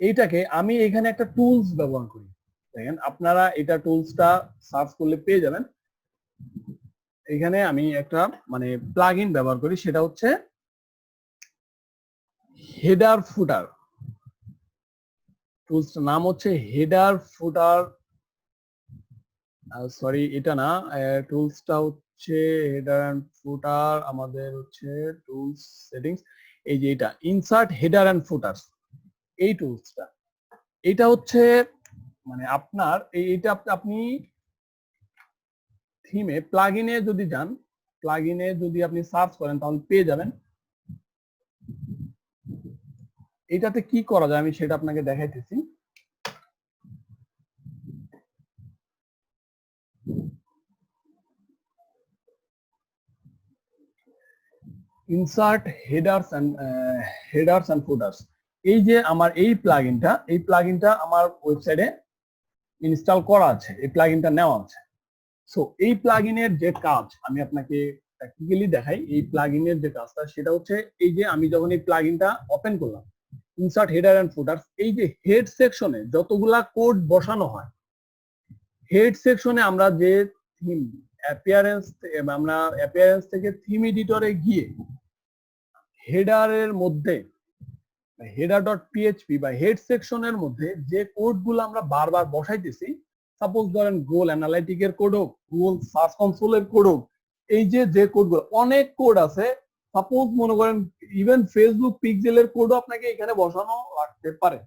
এইটাকে আমি এখানে একটা টুলস ব্যবহার করি, দেখেন আপনারা এটা টুলসটা সার্চ করলে পেয়ে যাবেন। এখানে আমি একটা মানে প্লাগইন ব্যবহার করি, সেটা হচ্ছে হেডার ফুটার। টুলসটার নাম হচ্ছে হেডার ফুটার, সরি এটা না, টুলসটা হচ্ছে হেডার এন্ড ফুটার, আমাদের হচ্ছে টুলস সেটিংস, এই যে এটা ইনসার্ট হেডার এন্ড ফুটারস, এই টুলসটা। এটা হচ্ছে মানে আপনার এইটা আপনি থিমে প্লাগইনে যদি যান, প্লাগইনে যদি আপনি সার্চ করেন তাহলে পেয়ে যাবেন। এটাতে কি করা যায় আমি সেটা আপনাকে দেখাইতেছি। ইনসার্ট হেডার্স এন্ড ফুটার্স, এই যে আমার এই প্লাগইনটা আমার ওয়েবসাইটে ইনস্টল করা আছে, এই প্লাগইনটা নেওয়া আছে। সো এই প্লাগইনের যে কাজ আমি আপনাকে প্র্যাকটিক্যালি দেখাই, এই প্লাগইনের যে কাজটা সেটা হচ্ছে এই যে আমি যখন এই প্লাগইনটা ওপেন করলাম, ইনসার্ট হেডার এন্ড ফুটার্স, এই যে হেড সেকশনে যতগুলা কোড বসানো হয়, হেড সেকশনে আমরা যে থিম অ্যাপিয়ারেন্স থেকে থিম এডিটরে গিয়ে হেডারের মধ্যে header.php বা হেড সেকশনের মধ্যে যে কোডগুলো আমরা বারবার বসাইতেছি, সাপোজ ধরেন গুগল অ্যানালাইটিকের কোড হোক, গুগল সার্চ কনসোলের কোড হোক, এই যে কোডগুলো, অনেক কোড আছে, সাপোজ মনে করেন ইভেন ফেসবুক পিক্সেলের কোডও আপনাকে এখানে বসানো লাগতে পারে।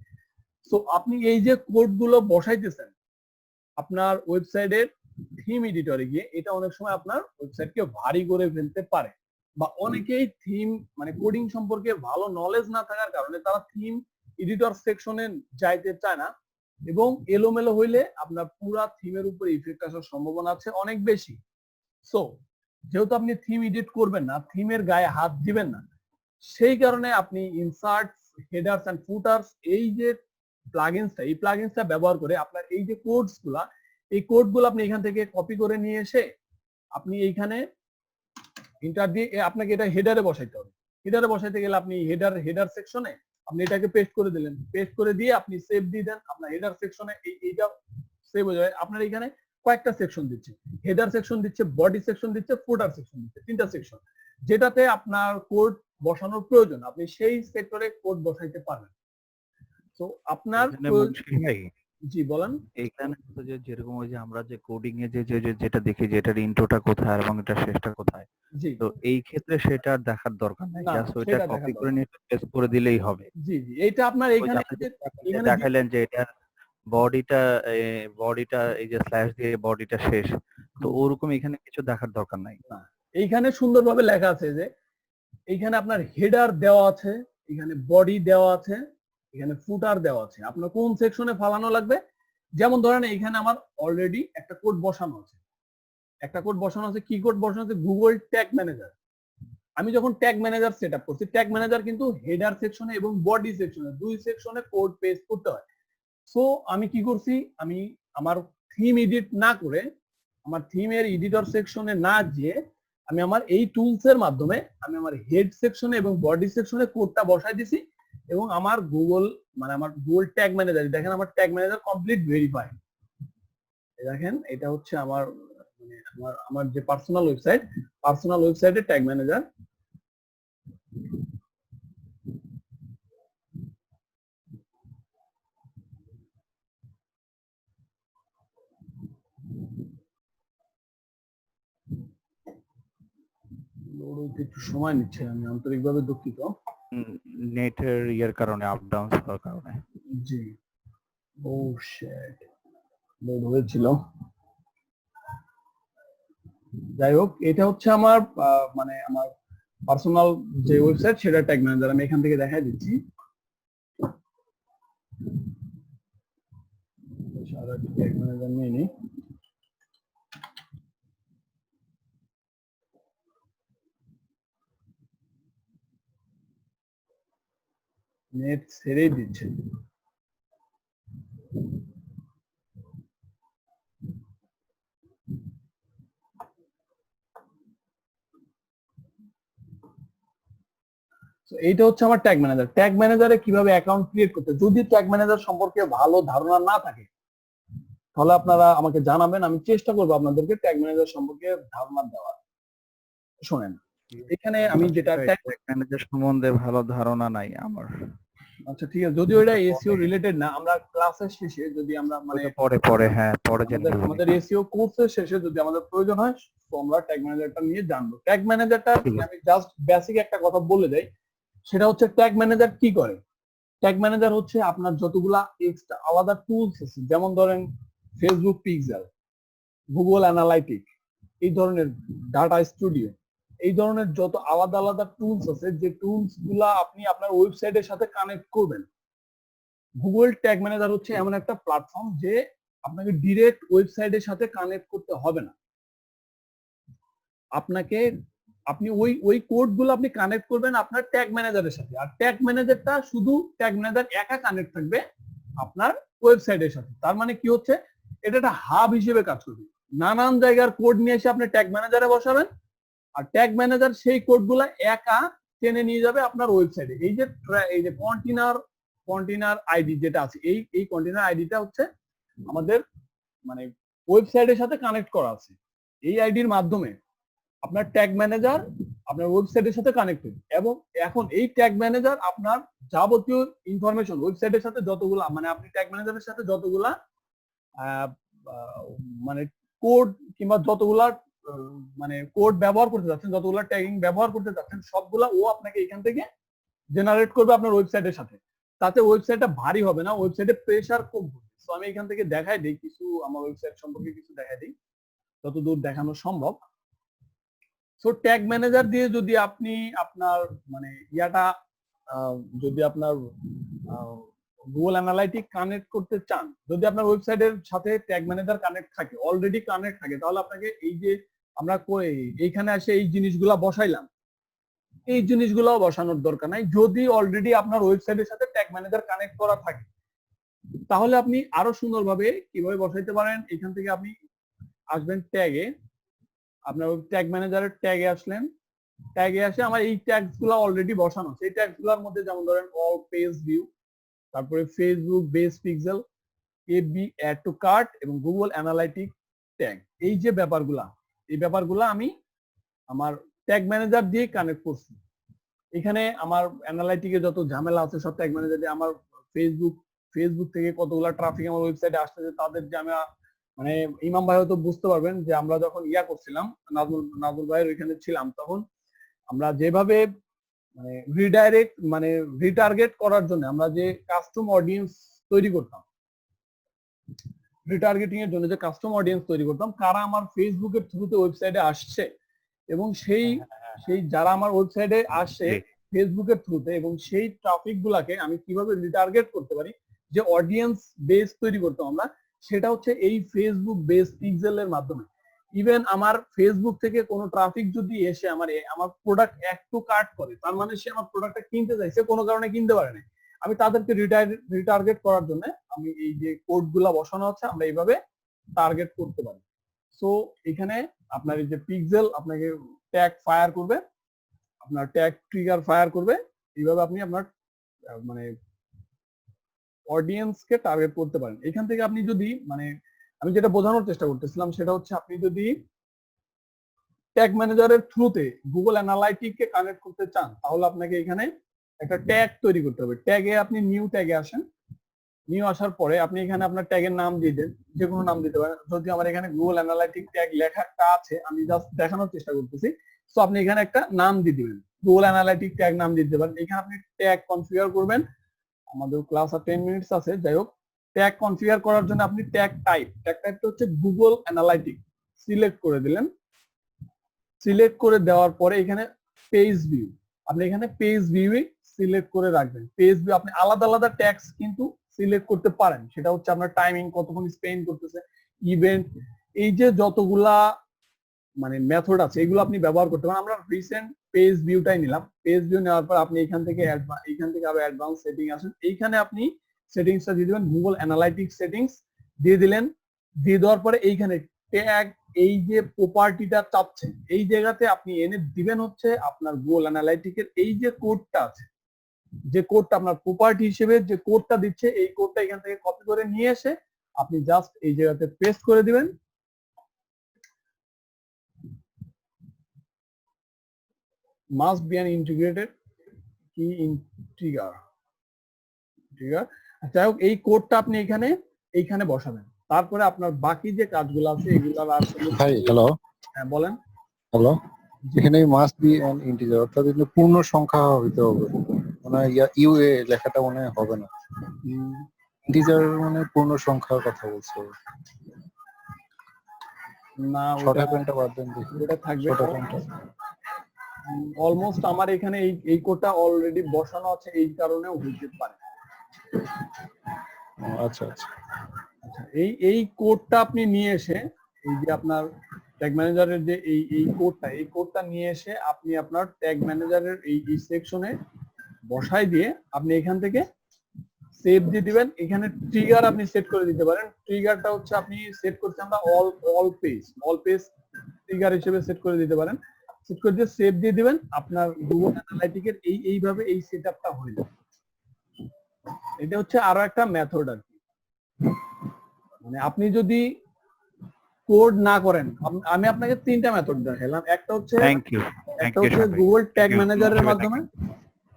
সো আপনি এই যে কোডগুলো বসাইতেছেন আপনার ওয়েবসাইটের থিম এডিটরে গিয়ে, এটা অনেক সময় আপনার ওয়েবসাইটকে ভারী করে ফেলতে পারে, বা অনেকেই থিম মানে কোডিং সম্পর্কে ভালো নলেজ না থাকার কারণে তারা থিম এডিটর সেকশনে যাইতে চায় না এবং এলোমেলো হইলে আপনার পুরা থিমের উপর ইফেক্ট আসার সম্ভাবনা আছে অনেক বেশি। সো যেহেতু আপনি থিম এডিট করবেন না, থিমের গায়ে হাত দিবেন না, সেই কারণে আপনি ইনসার্ট হেডার্স এন্ড ফুটার্স এই যে প্লাগইনসটা ব্যবহার করে আপনার এই যে কোডসগুলা, এই কোডগুলো আপনি এখান থেকে কপি করে নিয়ে এসে আপনি এইখানে ইন্টার দিয়ে আপনাকে এটা হেডারে বসাইতে হবে। হেডারে বসাইতে গেলে আপনি হেডার সেকশনে আপনি এটাকে পেস্ট করে দিলেন, পেস্ট করে দিয়ে আপনি সেভ দিয়ে দেন, আপনার হেডার সেকশনে এইটা সেভ হয়ে যাবে। আপনার এখানে কয়েকটা সেকশন দিচ্ছে, হেডার সেকশন দিচ্ছে, বডি সেকশন দিচ্ছে, ফুটার সেকশন দিচ্ছে, 3টা সেকশন, যেটাতে আপনার কোড বসানোর প্রয়োজন আপনি সেই সেক্টরে কোড বসাইতে পারবেন। তো আপনার জি বলেন। এখানে যেরকম ওই যে আমরা যে কোডিং এ যেটা দেখি যে এটার ইন্ট্রোটা কোথায় এবং এটা শেষটা কোথায়, তো এই ক্ষেত্রে সেটা দেখার দরকার নাই, জাস্ট ওইটা কপি করে নিয়ে পেস্ট করে দিলেই হবে। জি জি, এটা আপনার এখানে দেখাইলেন যে এটা বডিটা এই যে স্ল্যাশ দিয়ে বডিটা শেষ, তো ওরকম এখানে কিছু দেখার দরকার নাই। এইখানে সুন্দরভাবে লেখা আছে যে এইখানে আপনার হেডার দেওয়া আছে, এখানে বডি দেওয়া আছে, এখানে ফুটার দেওয়া আছে, আপনার কোন সেকশনে ফালানো লাগবে। যেমন ধরেন এখানে আমার অলরেডি একটা কোড বসানো আছে, কি কোড বসানো আছে? Google tag manager. আমি যখন ট্যাগ ম্যানেজার সেট আপ করছি, ট্যাগ ম্যানেজার কিন্তু হেডার সেকশনে এবং বডি সেকশনে 2 সেকশনে কোড পেস্ট করতে হয়। সো আমি কি করছি, আমি আমার থিম এডিট না করে, আমার থিমের এডিটর সেকশনে না গিয়ে আমি আমার এই টুলস এর মাধ্যমে আমি আমার হেড সেকশনে এবং বডি সেকশনে কোডটা বসাই দিছি এবং আমার গুগল ট্যাগ ম্যানেজার, দেখেন আমার ট্যাগ ম্যানেজার কমপ্লিট ভেরিফাই, দেখেন এটা হচ্ছে আমার মানে আমার যে পার্সোনাল ওয়েবসাইটে ট্যাগ ম্যানেজার। লোড হইতে একটু সময় নিচ্ছে, আমি আন্তরিকভাবে দুঃখিত। নেটের ইয়ের কারণে, আপ ডাউন হওয়ার কারণে। জি, ও শিট, লোড হয়েছিল। যাই হোক, এটা হচ্ছে আমার মানে আমার পার্সোনাল যে ওয়েবসাইট সেটা ট্যাগ ম্যানেজার, আমি এখান থেকে দেখাই দিচ্ছি। সারা ট্যাগ ম্যানেজার নিয়ে নিই। নেট ছেড়েই দিচ্ছে। এইটা হচ্ছে আমার ট্যাগ ম্যানেজার। ট্যাগ ম্যানেজারে কিভাবে অ্যাকাউন্ট ক্রিয়েট করতে, যদি ট্যাগ ম্যানেজার সম্পর্কে ভালো ধারণা না থাকে তাহলে আপনারা আমাকে জানাবেন, আমি চেষ্টা করবো আপনাদেরকে ট্যাগ ম্যানেজার সম্পর্কে ধারণা দেওয়ার। শোনেন, এখানে আমি যেটা ট্যাগ ম্যানেজার সম্বন্ধে ভালো ধারণা নাই আমার। আচ্ছা ঠিক আছে, যদিও এটা এসইও রিলেটেড না, আমরা ক্লাসের শেষে যদি আমরা মানে পরে হ্যাঁ পরে আমাদের এসইও কোর্সের শেষে যদি আমাদের প্রয়োজন হয় তো আমরা ট্যাগ ম্যানেজারটা নিয়ে জানবো। ট্যাগ ম্যানেজারটা আমি জাস্ট বেসিক একটা কথা বলে দেই, সেটা হচ্ছে ট্যাগ ম্যানেজার কি করে। ট্যাগ ম্যানেজার হচ্ছে আপনার যতগুলা এক্সট্রা আলাদা টুলস আছে, যেমন ধরেন ফেসবুক পিক্সেল, গুগল অ্যানালাইটিক, এই ধরনের ডাটা স্টুডিও, এই ধরনের যত আলাদা আলাদা টুলস আছে, যে টুলস গুলা আপনি আপনার ওয়েবসাইটের সাথে কানেক্ট করবেন। গুগল ট্যাগ ম্যানেজার হচ্ছে এমন একটা প্ল্যাটফর্ম যে আপনাকে ডিরেক্ট ওয়েবসাইটের সাথে কানেক্ট করতে হবে না, আপনাকে আপনি ওই কোড গুলো আপনি কানেক্ট করবেন আপনার ট্যাগ ম্যানেজারের সাথে, আর ট্যাগ ম্যানেজারটা শুধু ট্যাগ ম্যানেজার একা কানেক্ট থাকবে আপনার ওয়েবসাইটের সাথে। তার মানে কি হচ্ছে, এটা একটা হাব হিসেবে কাজ করবে। নানান জায়গার কোড নিয়ে এসে আপনি ট্যাগ ম্যানেজারে বসাবেন, আর ট্যাগ ম্যানেজার সেই কোডগুলো একা টেনে নিয়ে যাবে আপনার ওয়েবসাইটে। এই যে কন্টেইনার আইডি যেটা আছে, এই কন্টেইনার আইডিটা হচ্ছে আমাদের মানে ওয়েবসাইটের সাথে কানেক্ট করা আছে। এই আইডির মাধ্যমে আপনার ট্যাগ ম্যানেজার আপনার ওয়েবসাইটের সাথে কানেক্টেড, এবং এখন এই ট্যাগ ম্যানেজার আপনার যাবতীয় ইনফরমেশন ওয়েবসাইটের সাথে যতগুলা মানে আপনি ট্যাগ ম্যানেজারের সাথে যতগুলা মানে কোড কিংবা যতগুলা মানে কোড ব্যবহার করতে যাচ্ছেন, যতগুলা ট্যাগিং ব্যবহার করতে যাচ্ছেন, সবগুলা ও আপনাকে এখান থেকে জেনারেট করবে আপনার ওয়েবসাইটের সাথে। তাতে ওয়েবসাইটটা ভারী হবে না, ওয়েবসাইটে প্রেসার কম হবে। তো আমি এখান থেকে দেখাই দিই কিছু, আমার ওয়েবসাইট সম্পর্কে কিছু দেখাই দিই যতদূর দেখানো সম্ভব। সো ট্যাগ ম্যানেজার দিয়ে যদি আপনি আপনার মানে যদি আপনার গুগল অ্যানালাইটিক কানেক্ট করতে চান, যদি আপনার ওয়েবসাইটের সাথে ট্যাগ ম্যানেজার কানেক্ট থাকে, অলরেডি কানেক্ট থাকে, তাহলে আপনাকে এই যে আমরা এইখানে এসে এই জিনিসগুলা বসাইলাম, এই জিনিসগুলো বসানোর দরকার নাই। যদি অলরেডি আপনার ওয়েবসাইটের সাথে ট্যাগ ম্যানেজার কানেক্ট করা থাকে তাহলে আপনি আরো সুন্দরভাবে কিভাবে বসাইতে পারেন। এখান থেকে আপনি আসবেন ট্যাগে, আপনার ট্যাগ ম্যানেজারের ট্যাগে আসলেন, ট্যাগে আসে আমার এই ট্যাগস গুলো অলরেডি বসানো আছে। এই ট্যাগস গুলোর মধ্যে যেমন ধরেন অল পেজ ভিউ, তারপরে Facebook base pixel, FB add to cart এবং গুগল অ্যানালাইটিক ট্যাগ, এই যে ব্যাপারগুলা আমি আমার ট্যাগ ম্যানেজার দিয়ে কানেক্ট করছি। এখানে আমার অ্যানালাইটিকে যত ঝামেলা আছে সব ট্যাগ ম্যানেজার দিয়ে, আমার ফেসবুক থেকে কতগুলা ট্রাফিক আমার ওয়েবসাইটে আসতেছে তাদের যে আমি মানে ইমাম ভাই হয়তো বুঝতে পারবেন যে আমরা যখন করছিলাম নাজমুল ভাইয়ের ওইখানে ছিলাম, তখন আমরা যেভাবে মানে রিটার্গেট করার জন্য আমরা যে কাস্টম অডিয়েন্স তৈরি করতাম, রিটার্গেটিং এর জন্য যে কাস্টম অডিয়েন্স তৈরি করতাম, কারা আমার ফেসবুকের থ্রুতে ওয়েবসাইটে আসছে এবং সেই যারা আমার ওয়েবসাইটে আসে ফেসবুকের থ্রুতে, এবং সেই ট্রাফিক গুলাকে আমি কিভাবে রিটার্গেট করতে পারি, যে অডিয়েন্স বেস তৈরি করতাম আমরা, সেটা হচ্ছে এই ফেসবুক বেস পিক্সেলের মাধ্যমে। ইভেন আমার ফেসবুক থেকে কোনো ট্রাফিক যদি এসে আমার প্রোডাক্ট একটু কাট করে, তার মানে সে আমার প্রোডাক্টটা কিনতে চাইছে, কোনো কারণে কিনতে পারে না, আমি তাদেরকে রিটার্গেট করার জন্য আমি এই যে কোড গুলা বসানো হচ্ছে আমরা এইভাবে টার্গেট করতে পারি। সো এখানে আপনার এই যে পিক্সেল আপনাকে ট্যাগ ফায়ার করবে, আপনার ট্যাগ ট্রিগার ফায়ার করবে, এইভাবে আপনি আপনার মানে অডিয়েন্সকে টার্গেট করতে পারেন। এখান থেকে আপনি যদি মানে আমি যেটা বোঝানোর চেষ্টা করতেছিলাম সেটা হচ্ছে আপনি যদি ট্যাগ ম্যানেজারের থ্রুতে গুগল অ্যানালাইটিককে কানেক্ট করতে চান তাহলে আপনাকে এখানে একটা ট্যাগ তৈরি করতে হবে। ট্যাগে আপনি নিউ ট্যাগে আসেন, নিউ আসার পরে আপনি এখানে আপনার ট্যাগের নাম দিয়ে দেন, যে কোনো নাম দিতে পারেন। যদি আমার এখানে গুগল অ্যানালাইটিক ট্যাগ লেখাটা আছে, আমি জাস্ট দেখানোর চেষ্টা করতেছি, তো আপনি এখানে একটা নাম দিয়ে দিবেন, গুগল অ্যানালাইটিক ট্যাগ নাম দিতে পারেন। এখানে আপনি ট্যাগ কনফিগার করবেন। আমাদের ক্লাস আর 10 মিনিটস আছে, যাই হোক। ট্যাগ কনফিগার করার জন্য আপনি ট্যাগটা হচ্ছে গুগল অ্যানালাইটিক সিলেক্ট করে দিলেন। সিলেক্ট করে দেওয়ার পরে এখানে পেজ ভিউ, আপনি এখানে পেজ ভিউ সিলেক্ট করে রাখবেন। পেজ ভিউ আপনি আলাদা আলাদা ট্যাগস কিন্তু সিলেক্ট করতে পারেন, সেটা হচ্ছে আপনার টাইমিং, কতক্ষণ স্পেন্ড করতেছে, ইভেন্ট, এই যে যতগুলা মানে মেথড আছে এগুলো আপনি ব্যবহার করতে পারেন। আমরা রিসেন্ট পেজ ভিউটাই নিলাম। পেজ ভিউ নেওয়ার পর আপনি এখান থেকে আবার অ্যাডভান্স সেটিং আসেন, এইখানে আপনি সেটিংসটা দিয়ে দিবেন, গুগল অ্যানালাইটিক্স সেটিংস দিয়ে দিলেন। দিয়ে দেওয়ার পরে এইখানে ট্যাগ, এই যে প্রপার্টিটা চাচ্ছেন এই জায়গাতে আপনি এনে দিবেন হচ্ছে আপনার গুগল অ্যানালাইটিকের এই যে কোডটা আছে, যে কোডটা আপনার প্রপার্টি হিসেবে যে কোডটা দিচ্ছে, এই কোডটা এখান থেকে কপি করে নিয়ে এসে আপনি জাস্ট এই জায়গাতে পেস্ট করে দিবেন। must be an integrated key in trigger, যাই হোক এই কোডটা আপনি এইখানে বসাবেন। তারপরে আপনার বাকি যে কাজগুলো আছে এগুলো আর ভাই হ্যালো। হ্যাঁ বলেন। হ্যালো, এখানে মাস্ট বি অ্যান ইন্টিজার, অর্থাৎ এখানে পূর্ণ সংখ্যা হইতে হবে, মানে ইউএ লেখাটা মনে হয় হবে না। ইন্টিজার মানে পূর্ণ সংখ্যার কথা বলছে না, ছোট প্যান্টটা বাদ দেন, দেখি ওটা থাকবে। ছোট প্যান্টটা অলমোস্ট আমার এখানে এই কোডটা অলরেডি বসানো আছে, এই কারণেও হইতে পারে। আচ্ছা আচ্ছা, এই কোডটা আপনি নিয়ে এসে এই যে আপনার ট্যাগ ম্যানেজারের যে এই কোডটা নিয়ে এসে আপনি আপনার ট্যাগ ম্যানেজারের এই সেকশনে বসাই দিয়ে আপনি এখান থেকে সেভ দিয়ে দিবেন। এখানে ট্রিগার আপনি সেট করে দিতে পারেন। ট্রিগারটা হচ্ছে আপনি সেট করতে আমরা অল পেজ ট্রিগার হিসেবে সেট করে দিতে পারেন। সেট করে দিয়ে সেভ দিয়ে দিবেন। আপনার গুগল অ্যানালাইটিকের এইভাবে এই সেটআপটা হয়ে যাবে। এটা হচ্ছে আরো একটা মেথড আর কি। মানে আপনি যদি কোড না করেন, আমি আপনাকে 3টা মেথড দেখালাম। একটা হচ্ছে গুগল ট্যাগ ম্যানেজারের মাধ্যমে,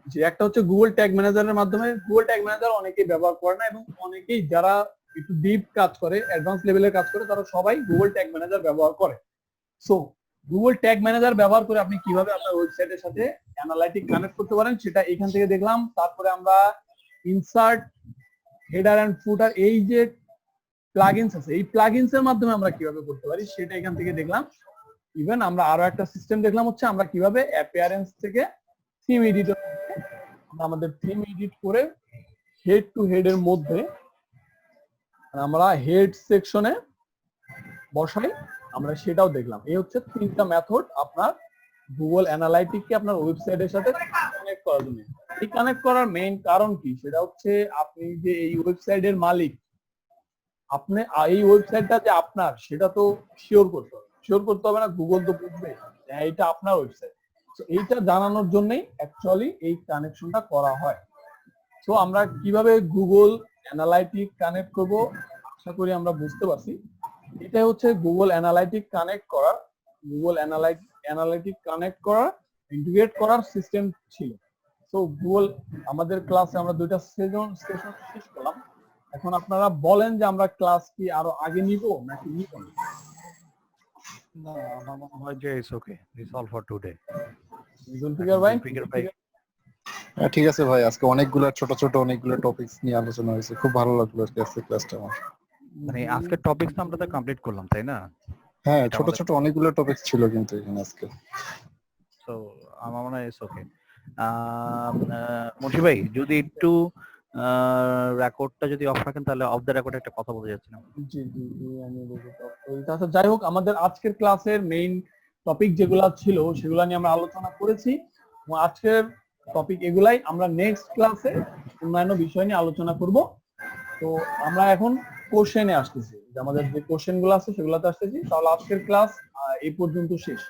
যে একটা হচ্ছে গুগল ট্যাগ ম্যানেজারের মাধ্যমে। গুগল ট্যাগ ম্যানেজার অনেকেই ব্যবহার করে না, এবং অনেকেই যারা একটু ডিপ কাজ করে, অ্যাডভান্স লেভেলের কাজ করে, তারা সবাই গুগল ট্যাগ ম্যানেজার ব্যবহার করে। সো গুগল ট্যাগ ম্যানেজার ব্যবহার করে আপনি কিভাবে আপনার ওয়েবসাইটের সাথে অ্যানালাইটিক কানেক্ট করতে পারেন সেটা এখান থেকে দেখলাম। তারপরে আমরা ইনসার্ট, হেডার এন্ড ফুটার, এই যে প্লাগইনস আছে এই প্লাগইনস এর মাধ্যমে আমরা কিভাবে করতে পারি সেটা এখান থেকে দেখলাম। ইভেন আমরা আরো একটা সিস্টেম দেখলাম হচ্ছে আমরা কিভাবে অ্যাপিয়ারেন্স থেকে থিম এডিটর, আমাদের থিম এডিট করে হেড টু হেড এর মধ্যে আমরা হেড সেকশনে বসাই, আমরা সেটাও দেখলাম। এই হচ্ছে 3টা মেথড আপনার গুগল অ্যানালাইটিককে আপনার ওয়েবসাইটের সাথে কানেক্ট করার জন্য। এই কানেক্ট করার মেইন কারণ কি, সেটা হচ্ছে আপনি যে এই ওয়েবসাইটের মালিক, আপনি এই ওয়েবসাইটটা যে আপনার সেটা তো শিওর করতে হবে না। গুগল তো বুঝবে এটা আপনার ওয়েবসাইট। তো এইটা জানানোর জন্যই অ্যাকচুয়ালি এই কানেকশনটা করা হয়। তো আমরা কিভাবে গুগল অ্যানালাইটিক কানেক্ট করব আশা করি আমরা বুঝতে পারছি। এটা হচ্ছে গুগল অ্যানালাইটিক কানেক্ট করার, ইন্টিগ্রেট করার সিস্টেম ছিল। তো গুগল আমাদের ক্লাসে আমরা 2টা সেশন শেষ করলাম। এখন আপনারা বলেন যে আমরা ক্লাস কি আরো আগে নিব নাকি নিব না? আমার মনে হয় যে it's okay, this all for today. Zulfikar ভাই, হ্যাঁ ঠিক আছে ভাই, আজকে অনেকগুলো ছোট টপিকস নিয়ে আলোচনা হয়েছে, খুব ভালো লাগলো আজকে ক্লাসটা আমার। মানে আজকে টপিকস আমরা তো কমপ্লিট করলাম, তাই না? হ্যাঁ, ছোট অনেকগুলো টপিকস ছিল কিন্তু এখানে আজকে। সো আমার মনে হয় ইটস ওকে। মুন্সি ভাই যদি একটু রেকর্ডটা যদি অফ রাখেন তাহলে অফ দ্য রেকর্ড একটা কথা বলতে যাচ্ছিলাম। জি আমি বলতে। যাই হোক, আমাদের আজকের ক্লাসের মেইন টপিক যেগুলা ছিল সেগুলা নিয়ে আমরা আলোচনা করেছি, এবং আজকের টপিক এগুলাই। আমরা নেক্সট ক্লাসে অন্যান্য বিষয় নিয়ে আলোচনা করব। তো আমরা এখন কোশ্চেনে আসতেছি, যে আমাদের যে কোশ্চেন গুলো আছে সেগুলোতে আসতেছি। তাহলে আজকের ক্লাস এই পর্যন্ত শেষ।